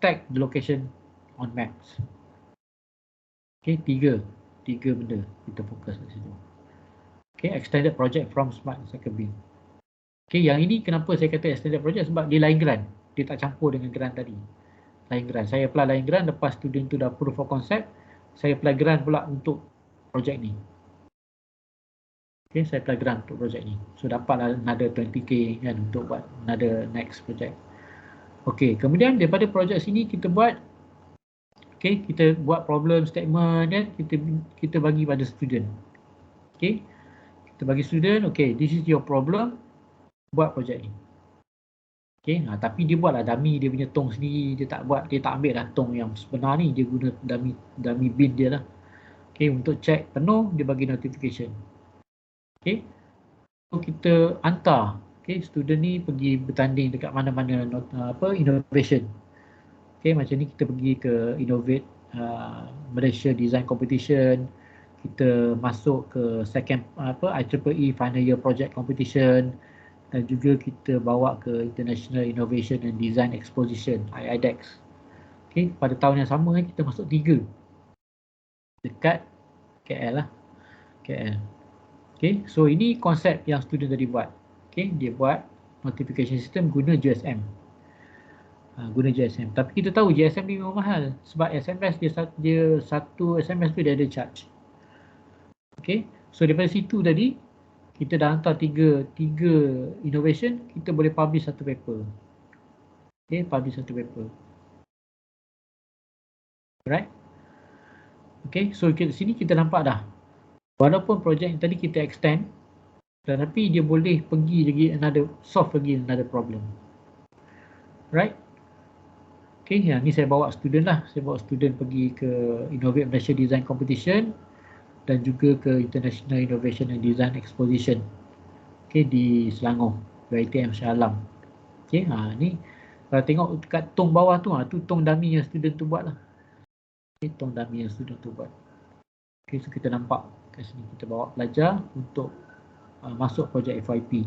tag the location on maps. Okay, tiga benda kita fokus di situ. Okay, extended project from Smart Recycle Bin. Okay, yang ini kenapa saya kata extended project, sebab dia lain grant. Dia tak campur dengan grant tadi. Lain grant. Saya apply lain grant, lepas student tu dah proof of concept, saya apply grant pula untuk projek ni. Okay, saya apply grant untuk projek ni. So dapatlah another 20k kan untuk buat another next project. Okay, kemudian daripada projek sini kita buat, okay, kita buat problem statement dan kita bagi pada student. Okay, kita bagi student, okay, this is your problem, buat projek ni. Okay, tapi dia buatlah dummy dia punya tong sendiri, dia tak ambil lah tong yang sebenar ni, dia guna dummy bin dia lah. Okay, untuk check penuh dia bagi notification. Okay, so kita hantar, okay, student ni pergi bertanding dekat mana-mana innovation. Okay, macam ni kita pergi ke Innovate Malaysia Design Competition, kita masuk ke second IEEE Final Year Project Competition, dan juga kita bawa ke International Innovation and Design Exposition, IIDEX. Okay, pada tahun yang sama kita masuk 3 dekat KL lah. KL. Okay, so ini konsep yang student tadi buat. Okay, dia buat notification system guna GSM. Guna GSM. Tapi kita tahu GSM ni memang mahal sebab SMS dia satu SMS tu dia ada charge. Okay, so daripada situ tadi kita dah hantar tiga innovation, kita boleh publish satu paper. Okay, publish satu paper. Alright. Okay, so kat sini kita nampak dah. Walaupun projek yang tadi kita extend, tetapi dia boleh pergi lagi solve lagi another problem. Right. Okay, yang ni saya bawa student lah. Saya bawa student pergi ke Innovate Malaysia Design Competition dan juga ke International Innovation and Design Exposition. Okay, di Selangor, BITM Shah Alam. Okay, ni kalau tengok kat tong bawah tu, tu tong dummy yang student tu buat lah. Okay, tong dummy yang student tu buat. Okay, so kita nampak kat sini kita bawa pelajar untuk masuk projek FYP.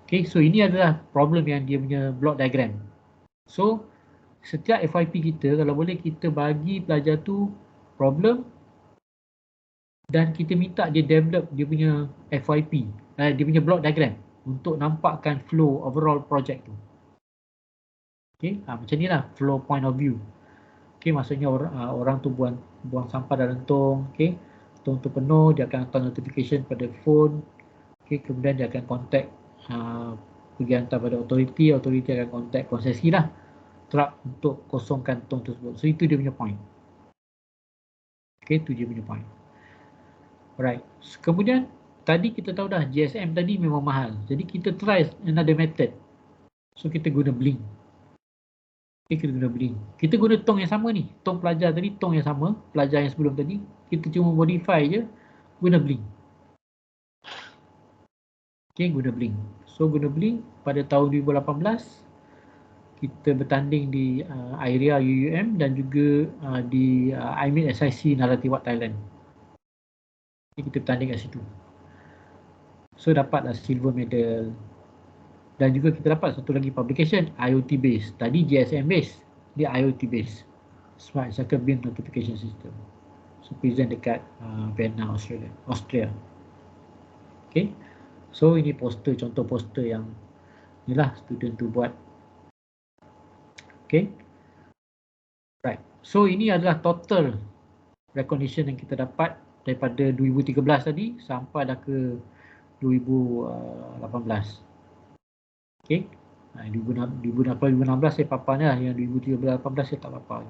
Okay, so ini adalah problem yang dia punya block diagram. So, setiap FYP kita, kalau boleh kita bagi pelajar tu problem dan kita minta dia develop dia punya FYP, dia punya block diagram untuk nampakkan flow overall project tu. Okay, macam ni lah flow point of view. Okay, maksudnya orang tu buang sampah dalam tong, okay, tong tu penuh, dia akan hantar notification pada phone, okay, kemudian dia akan contact pergi hantar pada authority akan contact konsesi lah truck untuk kosongkan tong tersebut. So itu dia punya point. Okay, itu dia punya point. Alright. Kemudian tadi kita tahu dah GSM tadi memang mahal. Jadi kita try another method. So kita guna Blink. Okay, kita guna Blink. Kita guna tong yang sama ni. Tong pelajar tadi, tong yang sama. Pelajar yang sebelum tadi. Kita cuma modify je. Guna Blink. Okay, guna Blink. So guna Blink pada tahun 2018. Kita bertanding di IRIA UUM dan juga di IMIT SIC Narathewat Thailand. Jadi kita bertanding kat situ. So dapatlah silver medal. Dan juga kita dapat satu lagi publication IoT based. Tadi GSM based, dia IoT based. Smart Circle Beam Notification System. So present dekat Vienna, Austria. Okay. So ini poster, contoh poster yang inilah student tu buat. Okay. Right. So ini adalah total recognition yang kita dapat daripada 2013 tadi sampai dah ke 2018. Okay. 2016 saya paparnya lah, yang 2013-18 saya tak papar.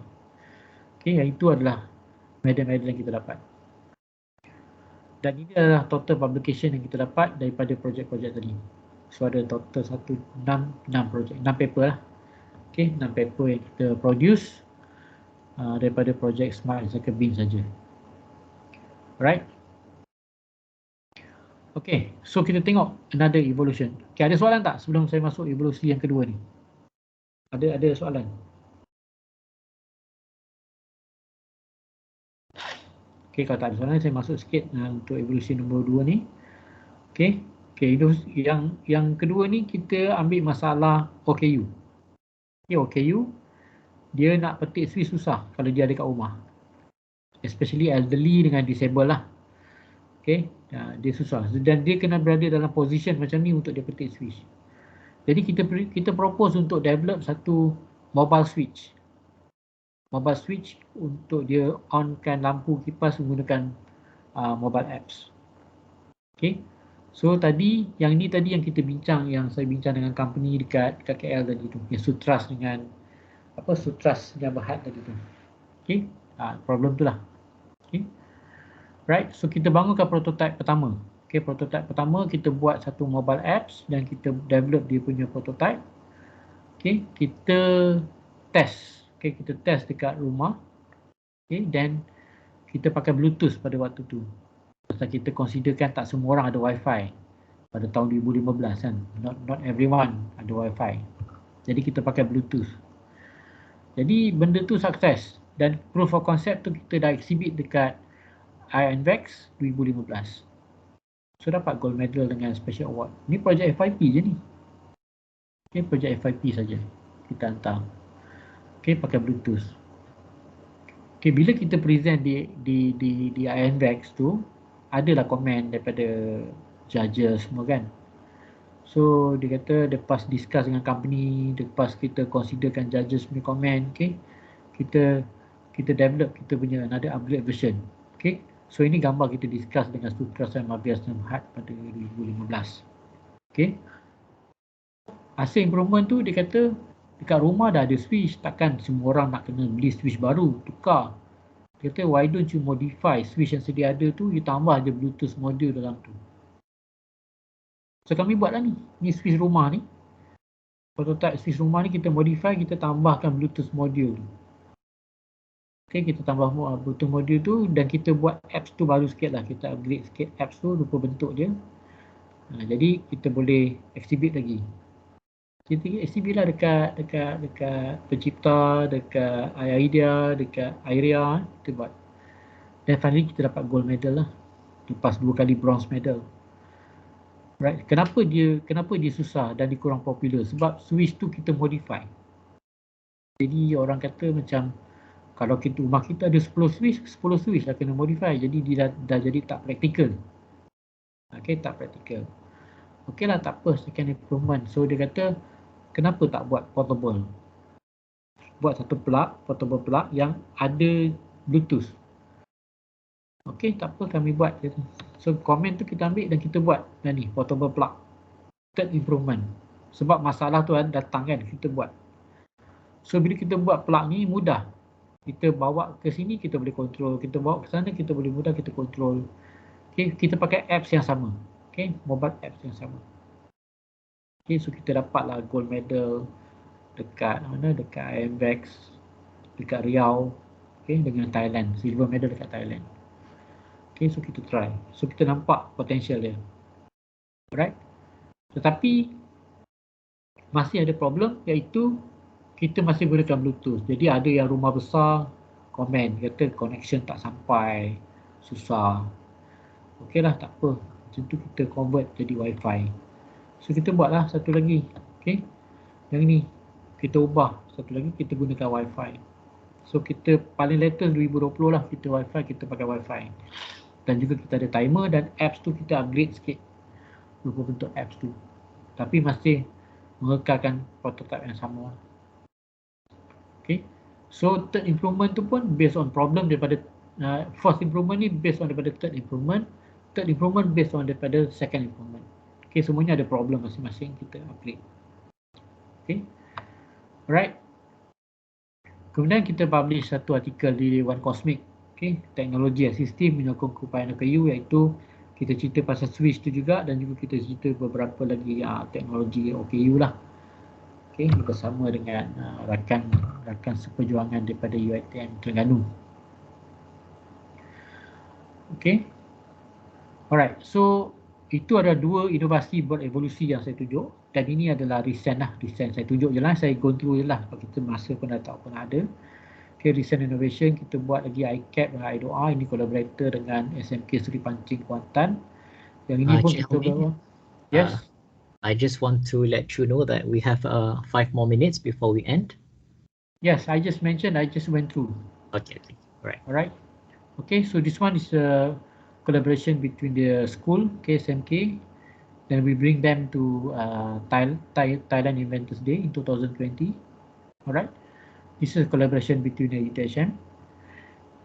Okay, yang itu adalah medal-medal yang kita dapat. Dan ini adalah total publication yang kita dapat daripada projek-projek tadi. So ada total 6 projek, 6 paper lah. Okay, 6 paper yang kita produce daripada projek Smart Circle Beam saja. Alright. Okay, so kita tengok another evolution. Okay, ada soalan tak sebelum saya masuk evolusi yang kedua ni? Ada soalan? Okay, kalau tak ada soalan saya masuk sikit untuk evolusi nombor 2 ni. Okay, yang kedua ni kita ambil masalah OKU. Okay, OKU dia nak petik switch susah kalau dia ada kat rumah. Especially elderly dengan disable lah. Okay, dia susah. Dan dia kena berada dalam position macam ni untuk dia petik switch. Jadi kita propose untuk develop satu mobile switch. Mobile switch untuk dia onkan lampu kipas menggunakan mobile apps. Okay. So tadi, yang ni tadi yang kita bincang, yang saya bincang dengan company dekat KL tadi tu. Yang Sutras dengan Sutras yang Berhad tadi tu. Okay. Problem tu lah. Okay. Right. So kita bangunkan prototype pertama. Okay. Prototype pertama kita buat satu mobile apps dan kita develop dia punya prototype. Okay. Kita test. Okay. Kita test dekat rumah. Okay. Dan kita pakai Bluetooth pada waktu tu. Pasal kita considerkan tak semua orang ada Wi-Fi pada tahun 2015 kan. Not everyone ada Wi-Fi. Jadi kita pakai Bluetooth. Jadi benda tu sukses. Dan proof of concept tu kita dah exhibit dekat INVEX 2015. So dapat gold medal dengan special award. Ni projek FIP je ni. Okay, projek FIP saja. Kita hantar. Okay, pakai Bluetooth. Okay, bila kita present di INVEX tu, adalah komen daripada judges semua kan. So dia kata lepas discuss dengan company, lepas kita considerkan judges punya komen, okay, kita develop kita punya another upgrade version. Okay, so ini gambar kita discuss dengan Sutras dan Mabias dan Berhad pada 2015. Okay, hasil improvement tu dia kata dekat rumah dah ada switch, takkan semua orang nak kena beli switch baru, tukar. Dia kata why don't you modify switch yang sedia ada tu, you tambah je Bluetooth module dalam tu. So kami buatlah ni switch rumah ni. Prototype switch rumah ni kita modify, kita tambahkan Bluetooth module tu. Okay, kita tambah Bluetooth module tu dan kita buat apps tu baru sikit lah. Kita upgrade sikit apps tu, rupa bentuk dia. Jadi kita boleh exhibit lagi. Kita exhibit lah dekat pencipta, dekat IDEA, dekat IRIA, kita buat. Dan finally kita dapat gold medal lah. Lepas 2 kali bronze medal. Right. Kenapa dia susah dan dia kurang popular? Sebab switch tu kita modify. Jadi orang kata macam kalau rumah kita ada 10 switch lah kena modify. Jadi dia dah jadi tak praktikal. Okay, tak praktikal. Okay lah, tak apa, second improvement. So dia kata kenapa tak buat portable? Buat satu portable plug yang ada Bluetooth. Okay, tak apa, kami buat. So komen tu kita ambil dan kita buat. Dan ni portable plug. Third improvement. Sebab masalah tu datang kan, kita buat. So bila kita buat plug ni mudah. Kita bawa ke sini kita boleh control, kita bawa ke sana kita boleh mudah kita control. Okay, kita pakai apps yang sama. Okay, mobile apps yang sama. Okay, so kita dapatlah gold medal dekat mana? Dekat IMVEX, dekat Riau, okay, dengan Thailand, silver medal dekat Thailand. Okay, so kita try. So kita nampak potential dia. Alright. Tetapi masih ada problem, iaitu kita masih gunakan Bluetooth. Jadi ada yang rumah besar komen kata connection tak sampai, susah. Okey lah, tak apa. Macam tu kita convert jadi Wi-Fi. So kita buatlah satu lagi. Okey. Yang ni kita ubah satu lagi, kita gunakan Wi-Fi. So kita paling latest 2020 lah kita Wi-Fi, kita pakai Wi-Fi. Dan juga kita ada timer dan apps tu kita upgrade sikit rupa bentuk apps tu. Tapi masih mengekalkan prototype yang sama. Okay. So third improvement tu pun based on problem daripada first improvement ni based on daripada third improvement based on daripada second improvement. Okay, semuanya ada problem masing-masing, kita upgrade. Okay. Alright. Kemudian kita publish satu artikel di One Cosmic. Okay, teknologi sistem menyokong keupayaan OKU, iaitu kita cerita pasal switch tu juga dan juga kita cerita beberapa lagi teknologi OKU lah. Okay, bersama dengan rakan seperjuangan daripada UiTM Terengganu. Okay. Alright, so itu ada dua inovasi berevolusi yang saya tunjuk dan ini adalah recent lah, recent saya tunjuk je lah, saya go through je lah, kita masa pun dah tak pernah ada. Okay, recent innovation, kita buat lagi ICAP dengan IDOA, ini collaborator dengan SMK Seri Pancing Kuantan. Yang ini pun kita bawa. Yes. I just want to let you know that we have 5 more minutes before we end. Yes, I just mentioned, I just went through. Okay, right. Alright. Okay, so this one is a collaboration between the school, KSMK, then we bring them to Thailand Inventors Day in 2020. Alright. This is a collaboration between the UTHM.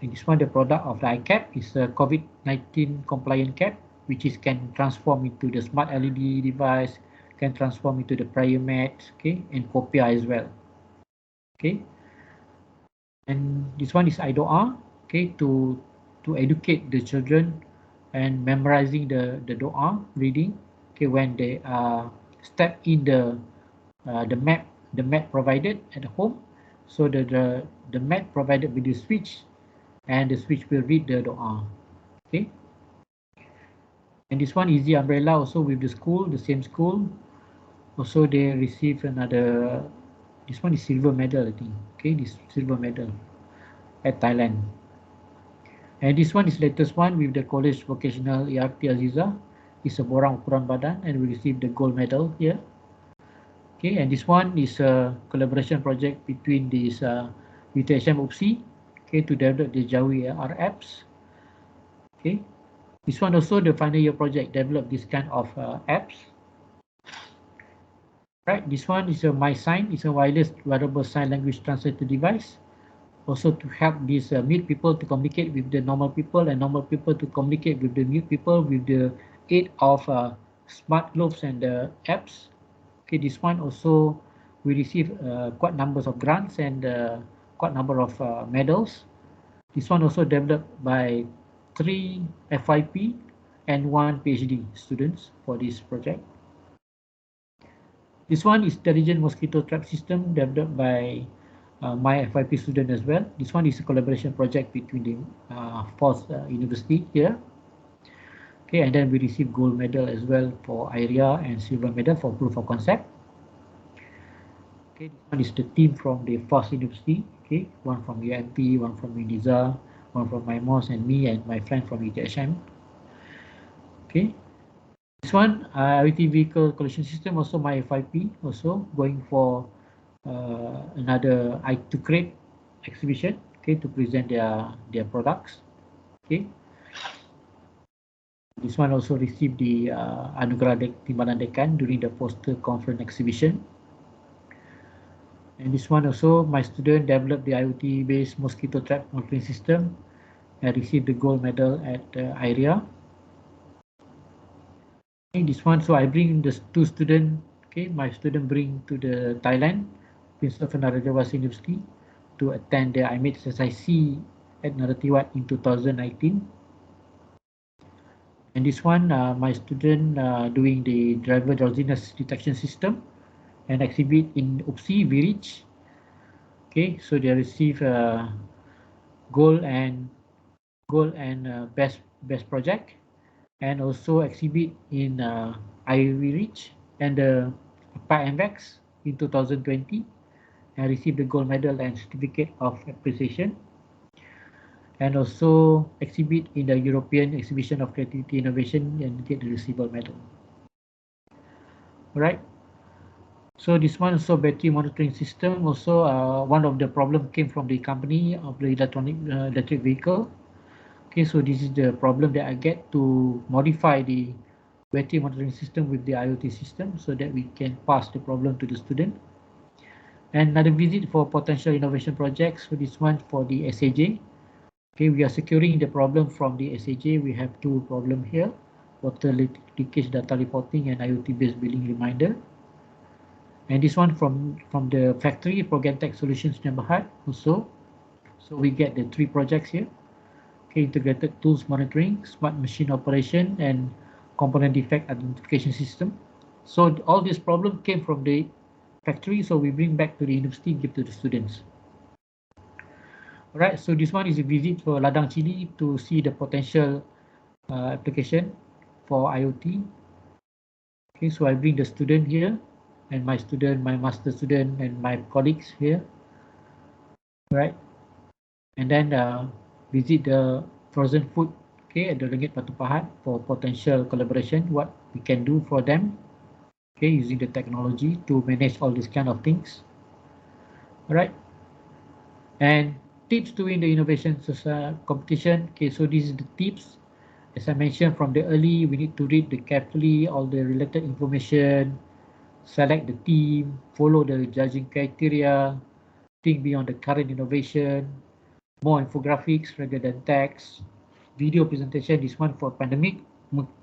And this one, the product of the iCap is a COVID-19 compliant cap, which can transform into the smart LED device, can transform into the prayer mat, okay, and Copia as well. Okay. And this one is IDOA, okay, to educate the children and memorizing the Doa reading, okay, when they step in the mat provided at home. So the mat provided with the switch, and the switch will read the Doa. Okay. And this one, Easy Umbrella, also with the school, the same school. Also they receive another, this one is silver medal, I think. Okay, this silver medal at Thailand. And this one is latest one with the College Vocational ERP Aziza. It's a borang ukuran badan and we received the gold medal here. Okay, and this one is a collaboration project between this UTHM UPSI, okay, to develop the Jawi AR apps. Okay, this one also the final year project develop this kind of apps. Right, this one is a MySign, it's a wireless wearable sign language translator device. Also to help these mute people to communicate with the normal people and normal people to communicate with the mute people with the aid of smart globes and the apps. Okay, this one also we receive quite numbers of grants and quite number of medals. This one also developed by 3 FYP and 1 PhD students for this project. This one is intelligent mosquito trap system developed by my FYP student as well. This one is a collaboration project between the 4th university here. Okay, and then we receive gold medal as well for IRIA and silver medal for proof of concept. Okay, this one is the team from the 4th university. Okay, one from UMP, one from UNIZA, one from MIMOS, and me and my friend from UTHM. Okay, this one IoT vehicle collection system, also my FYP, also going for another to create exhibition, okay, to present their products. Okay. This one also received the Anugerah Timbalan Dekan during the poster conference exhibition. And this one also, my student developed the IoT-based mosquito trap monitoring system and received the gold medal at IRIA. Okay, this one, so I bring the 2 students, okay, my student bring to the Thailand, Prince of Narathiwat University, to attend the IMET SSIC at Narathiwat in 2019. And this one, my student doing the driver drowsiness detection system and exhibit in UPSI, Virich. Okay, so they receive gold and best project, and also exhibit in IVReach and the PAMVEX in 2020 and receive the gold medal and certificate of appreciation, and also exhibit in the European Exhibition of Creativity Innovation and get the silver medal. Alright. So this one also battery monitoring system. Also, one of the problem came from the company of the electric vehicle. Okay, so this is the problem that I get to modify the battery monitoring system with the IoT system so that we can pass the problem to the student. And another visit for potential innovation projects. So this one for the SAJ. Okay, we are securing the problem from the SAJ. We have two problems here: water leakage data reporting and IoT-based billing reminder. And this one from the factory, Progentech Solutions Neighborhood also. So we get the three projects here. Okay, integrated tools monitoring, smart machine operation, and component defect identification system. So all these problems came from the factory, so we bring back to the university, give to the students. Alright, so this one is a visit for Ladang Chili to see the potential application for IoT. Okay, so I bring the student here, and my student, my master student, and my colleagues here. Right, and then visit the frozen food, okay, at the Ringgit Batu Pahat for potential collaboration, what we can do for them, okay, using the technology to manage all these kind of things. All right, and tips to win the innovation competition. Okay, so this is the tips. As I mentioned from the early, we need to read the carefully all the related information, select the team, follow the judging criteria, think beyond the current innovation, more infographics rather than text, video presentation. This one for pandemic.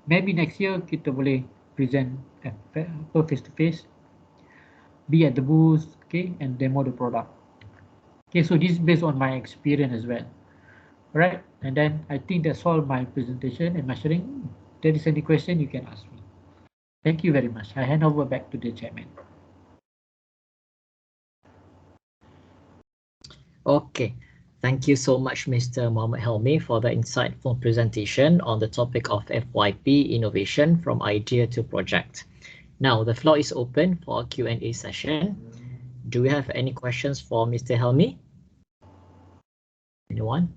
Maybe next year kita boleh present face to face, be at the booth, okay, and demo the product. Okay, so this is based on my experience as well. All right, and then I think that's all my presentation and my sharing. If there is any question, you can ask me. Thank you very much. I hand over back to the chairman. Okay. Thank you so much, Mr. Muhammad Helmi, for the insightful presentation on the topic of FYP innovation from idea to project. Now, the floor is open for a Q&A session. Do we have any questions for Mr. Helmi? Anyone?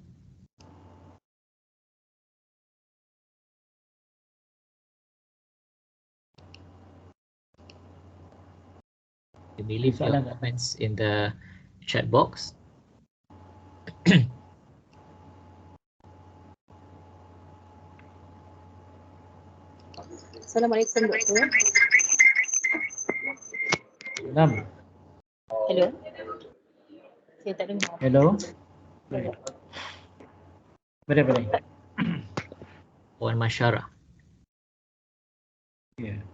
You may leave your comments in the chat box. Assalamualaikum, Doktor. Salam. Hello. Saya tak dengar. Hello. Boleh. Puan Masyara. Yeah.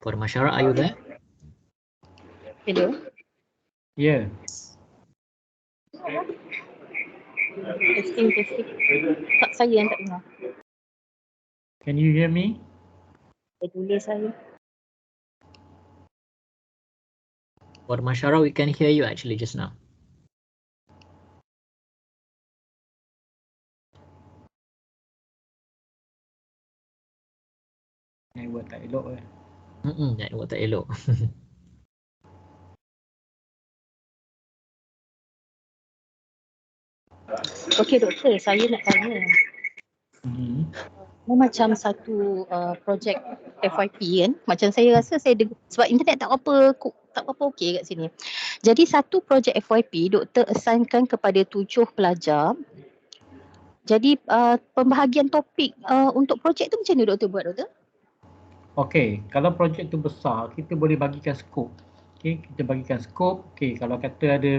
Puan Masyara, are you there? Hello. Yeah. Testing. Tak, saya yang tak dengar. Can you hear me? Saya tulis saya. Puan Masyara, we can hear you actually just now. Network tak elok. Network tak elok. Okey, Doktor, saya nak tanya. Macam satu projek FYP kan, macam saya rasa sebab internet tak apa okey kat sini. Jadi satu projek FYP doktor assignkan kepada 7 pelajar. Jadi pembahagian topik untuk projek tu macam mana doktor buat, doktor? Okey, kalau projek tu besar, kita boleh bagikan skop. Okey, kita bagikan skop. Okey, kalau kata ada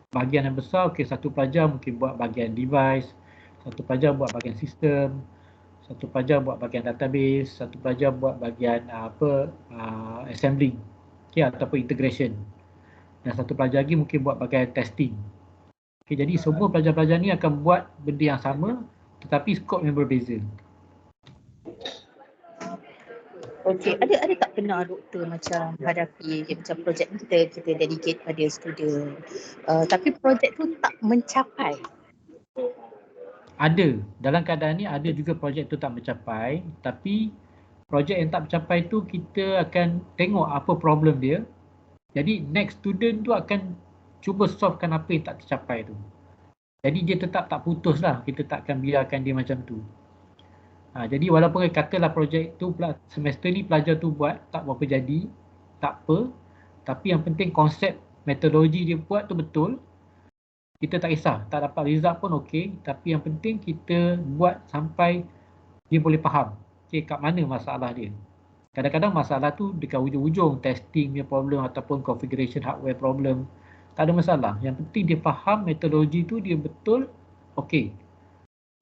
bahagian yang besar, okey, satu pelajar mungkin buat bahagian device, satu pelajar buat bahagian sistem, Satu pelajar buat bahagian database, satu pelajar buat bahagian assembling, okay, ataupun integration. Dan satu pelajar lagi mungkin buat bahagian testing. Okay, jadi semua pelajar-pelajar ni akan buat benda yang sama tetapi skop yang berbeza. Okey, ada tak pernah doktor macam hadapi macam projek kita dedicate pada student, tapi projek tu tak mencapai? Ada, dalam keadaan ni ada juga projek tu tak mencapai, tapi projek yang tak mencapai tu kita akan tengok apa problem dia. Jadi next student tu akan cuba solvekan apa yang tak tercapai tu. Jadi dia tetap tak putus lah, kita tak akan biarkan dia macam tu. Jadi walaupun katalah projek tu semester ni pelajar tu buat tak berapa jadi, tak apa. Tapi yang penting konsep metodologi dia buat tu betul. Kita tak kisah, tak dapat result pun okey. Tapi yang penting kita buat sampai dia boleh faham kat mana masalah dia. Kadang-kadang masalah tu dekat ujung-ujung testing punya problem ataupun configuration hardware problem. Tak ada masalah. Yang penting dia faham metodologi tu dia betul, okey.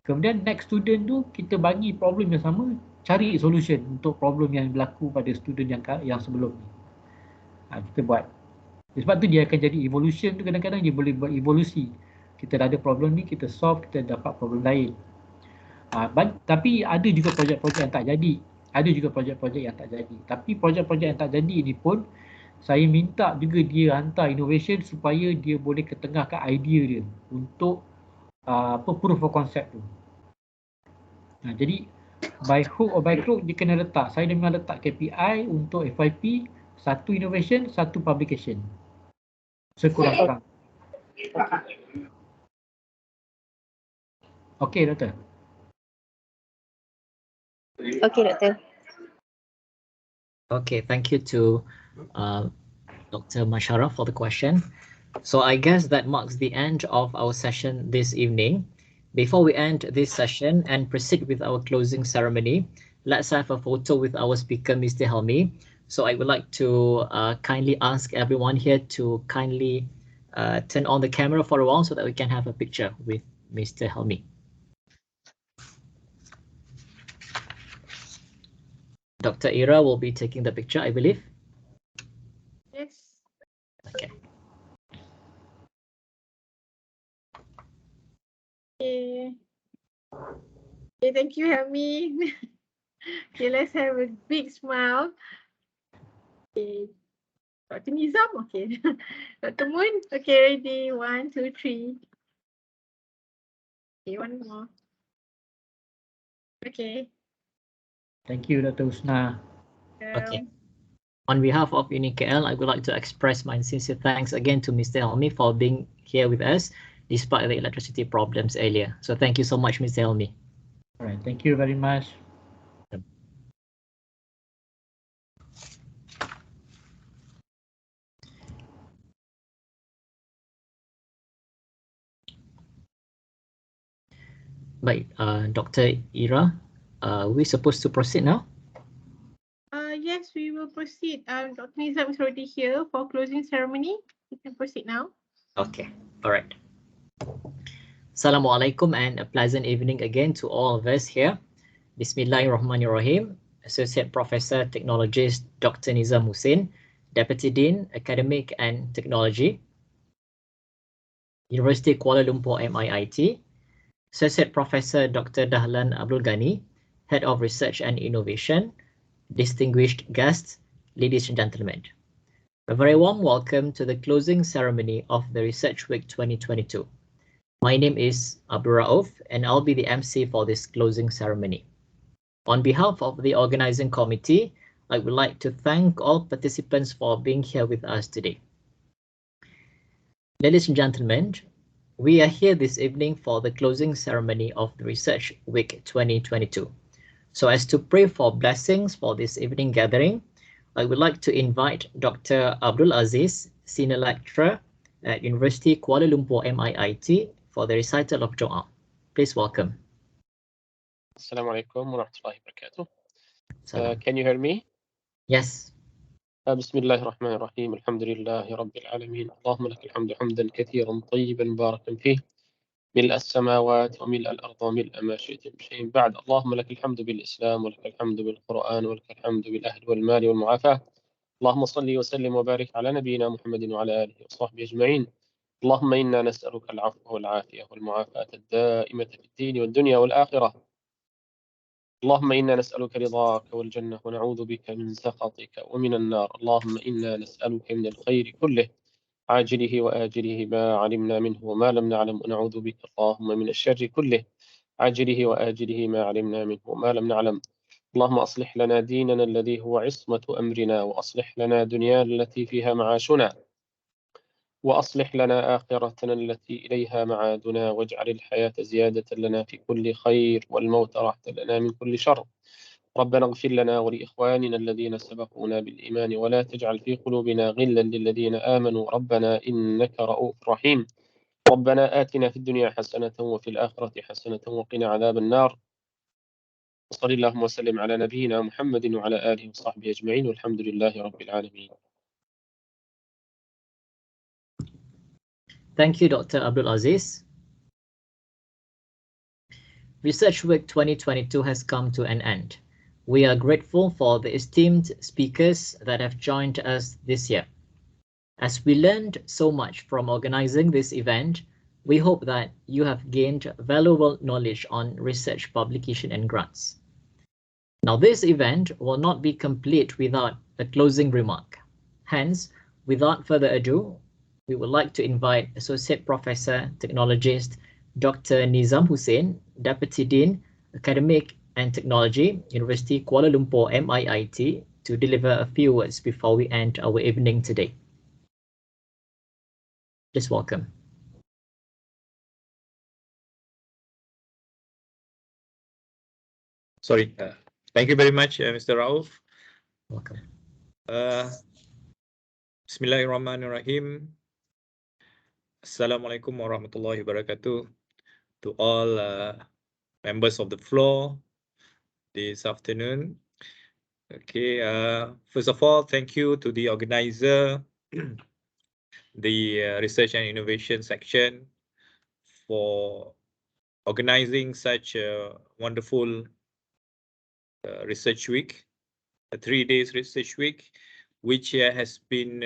Kemudian next student tu kita bagi problem yang sama, cari solution untuk problem yang berlaku pada student yang sebelum ni. Kita buat. Sebab tu dia akan jadi evolution tu, kadang-kadang dia boleh buat evolusi. Kita dah ada problem ni, kita solve, kita dapat problem lain. Tapi ada juga projek-projek yang tak jadi. Ada juga projek-projek yang tak jadi. Tapi projek-projek yang tak jadi ni pun, saya minta juga dia hantar innovation supaya dia boleh ketengahkan idea dia untuk proof of concept tu. Jadi by hook or by crook dia kena letak. Saya memang letak KPI untuk FYP, satu innovation, satu publication. Sekurang-kurang. Okey, doktor. Okey, doktor. Okay, thank you to Dr. Mashara for the question. So I guess that marks the end of our session this evening. Before we end this session and proceed with our closing ceremony, let's have a photo with our speaker, Mr. Helmi. So I would like to kindly ask everyone here to kindly turn on the camera for a while so that we can have a picture with Mr. Helmi. Dr. Ira will be taking the picture, I believe. Yes. Okay. Okay, thank you, Helmi. Okay, let's have a big smile. Okay, Dr. Nizam, okay. Dr. Moon, okay, ready, 1, 2, 3. Okay, one more. Okay. Thank you, Dr. Husna. Okay. On behalf of UniKL, I would like to express my sincere thanks again to Mr. Helmi for being here with us despite the electricity problems earlier. So thank you so much, Mr. Helmi. All right, thank you very much. Baik, Dr. Ira, we supposed to proceed now? Yes, we will proceed. Dr. Nizam is already here for closing ceremony. We can proceed now. Okay, all right. Assalamualaikum and a pleasant evening again to all of us here. Bismillahirrahmanirrahim. Associate Professor Technologist Dr. Nizam Hussain, Deputy Dean Academic and Technology, University Kuala Lumpur MIIT, Associate Professor Dr. Dahlan Abdul Ghani, Head of Research and Innovation, distinguished guests, ladies and gentlemen. A very warm welcome to the closing ceremony of the Research Week 2022. My name is Abdul Rauf and I'll be the MC for this closing ceremony. On behalf of the organizing committee, I would like to thank all participants for being here with us today. Ladies and gentlemen, we are here this evening for the closing ceremony of the Research Week 2022. So as to pray for blessings for this evening gathering, I would like to invite Dr. Abdul Aziz, Senior Lecturer at University Kuala Lumpur MIIT for the recital of Dua. Please welcome. Assalamualaikum warahmatullahi wabarakatuh. Can you hear me? Yes. Bismillahirrahmanirrahim. Alhamdulillahi rabbil alamin. Allahumma lakal hamdu hamdan kathiran tayyiban barakan fih. ملء السماوات وملء الأرض وملء ما شئت من شيء بعد. اللهم لك الحمد بالإسلام، ولك الحمد بالقرآن، ولك الحمد بالأهل والمال والمعافاة. اللهم صل وسلم وبارك على نبينا محمد وعلى آله وصحبه أجمعين. اللهم إنا نسألك العفو والعافية والمعافاة الدائمة في الدين والدنيا والآخرة. اللهم إنا نسألك رضاك والجنة ونعوذ بك من سخطك ومن النار. اللهم إنا نسألك من الخير كله عاجله وآجله ما علمنا منه وما لم نعلم، ونعوذ بك اللهم من الشر كله عاجله وآجله ما علمنا منه وما لم نعلم. اللهم أصلح لنا ديننا الذي هو عصمة أمرنا، وأصلح لنا دنيانا التي فيها معاشنا، وأصلح لنا آخرتنا التي إليها معادنا، واجعل الحياة زيادة لنا في كل خير والموت راحة لنا من كل شر. ربنا اغفر لنا ولإخواننا الذين سبقونا بالإيمان، ولا تجعل في قلوبنا غلا للذين آمنوا ربنا إنك رؤوف رحيم. ربنا آتنا في الدنيا حسنة وفي الآخرة حسنة وقنا عذاب النار. وصلى اللهم وسلم على نبينا محمد وعلى آله وصحبه أجمعين، والحمد لله رب العالمين. Thank you, Dr. Abdul Aziz. Research Week 2022 has come to an end. We are grateful for the esteemed speakers that have joined us this year. As we learned so much from organizing this event, we hope that you have gained valuable knowledge on research, publication, and grants. Now, this event will not be complete without a closing remark. Hence, without further ado, we would like to invite Associate Professor, Technologist, Dr. Nizam Hussain, Deputy Dean, Academic and Technology, University Kuala Lumpur, MIIT, to deliver a few words before we end our evening today. Please welcome. Sorry. Thank you very much, Mr. Rauf. Welcome. Bismillahirrahmanirrahim. Assalamualaikum warahmatullahi wabarakatuh to all members of the floor this afternoon. Okay, first of all, thank you to the organizer, the Research and Innovation section, for organizing such a wonderful research week, a 3 days research week, which has been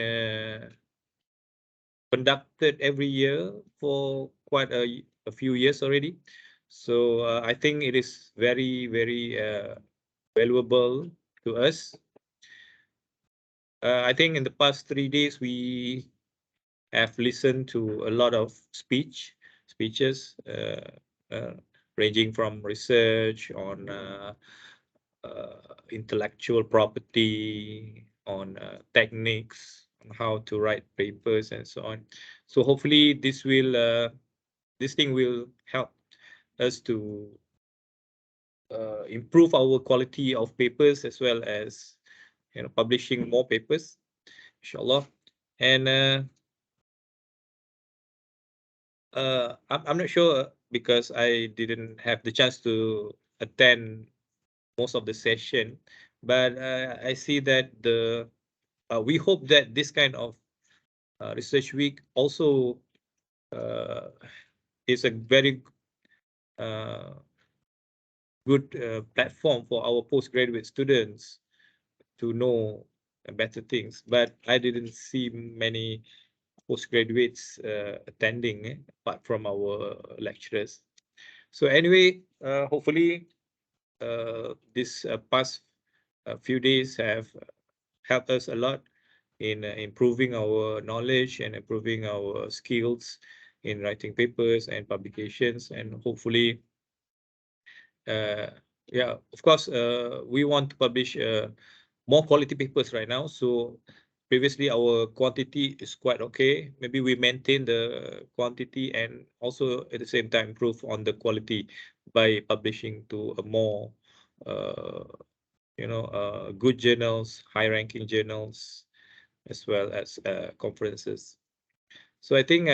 conducted every year for quite a few years already. So I think it is very, very valuable to us. I think in the past 3 days, we have listened to a lot of speeches ranging from research on intellectual property, on techniques, on how to write papers and so on. So hopefully this thing will help us to improve our quality of papers, as well as publishing more papers, inshallah. And I'm not sure, because I didn't have the chance to attend most of the session, but I see that we hope that this kind of research week also is a very good platform for our postgraduate students to know better things. But I didn't see many postgraduates attending, apart from our lecturers. So anyway, hopefully this past few days have helped us a lot in improving our knowledge and improving our skills in writing papers and publications. And hopefully, yeah, of course, we want to publish more quality papers right now. So previously our quantity is quite okay. Maybe we maintain the quantity and also at the same time improve on the quality by publishing to a more good journals, high-ranking journals, as well as conferences. So I think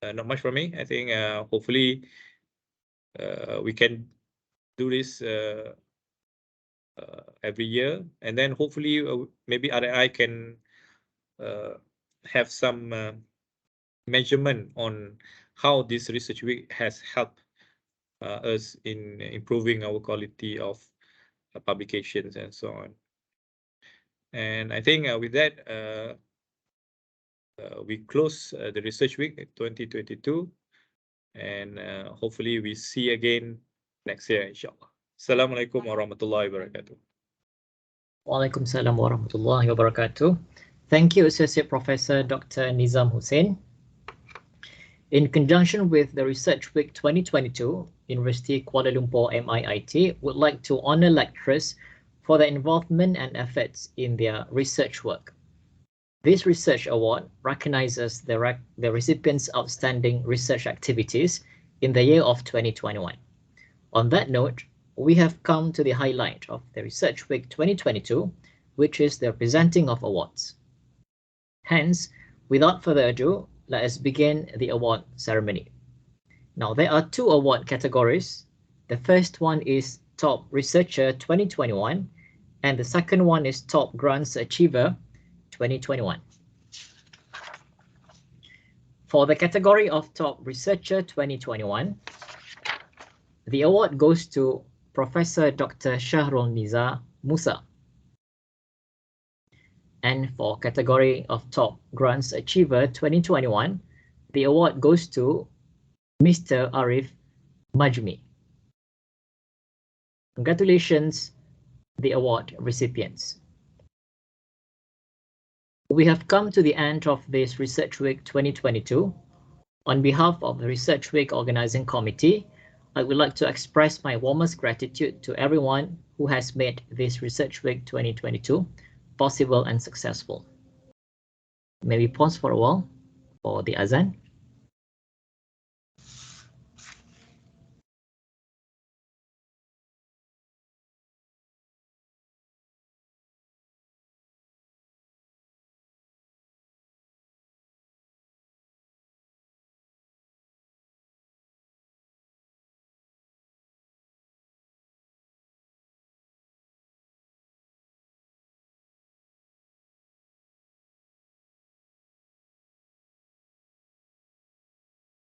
not much from me. I think hopefully we can do this every year, and then hopefully maybe RAI can have some measurement on how this research week has helped us in improving our quality of publications and so on. And I think with that, we close the research week 2022, and hopefully we see again next year, inshallah. Assalamualaikum warahmatullahi wabarakatuh. Waalaikumsalam warahmatullahi wabarakatuh. Thank you, Associate Professor Dr. Nizam Hussain. In conjunction with the Research Week 2022, University Kuala Lumpur MIIT would like to honor lecturers for their involvement and efforts in their research work. This research award recognizes the recipients' outstanding research activities in the year of 2021. On that note, we have come to the highlight of the Research Week 2022, which is the presenting of awards. Hence, without further ado, let us begin the award ceremony. Now, there are two award categories. The first one is Top Researcher 2021, and the second one is Top Grants Achiever 2021. For the category of Top Researcher 2021, the award goes to Professor Dr. Shahrul Niza Musa. And for category of Top Grants Achiever 2021, the award goes to Mr. Arif Majmi. Congratulations, the award recipients. We have come to the end of this Research Week 2022. On behalf of the Research Week Organizing Committee, I would like to express my warmest gratitude to everyone who has made this Research Week 2022 possible and successful. May we pause for a while for the azan?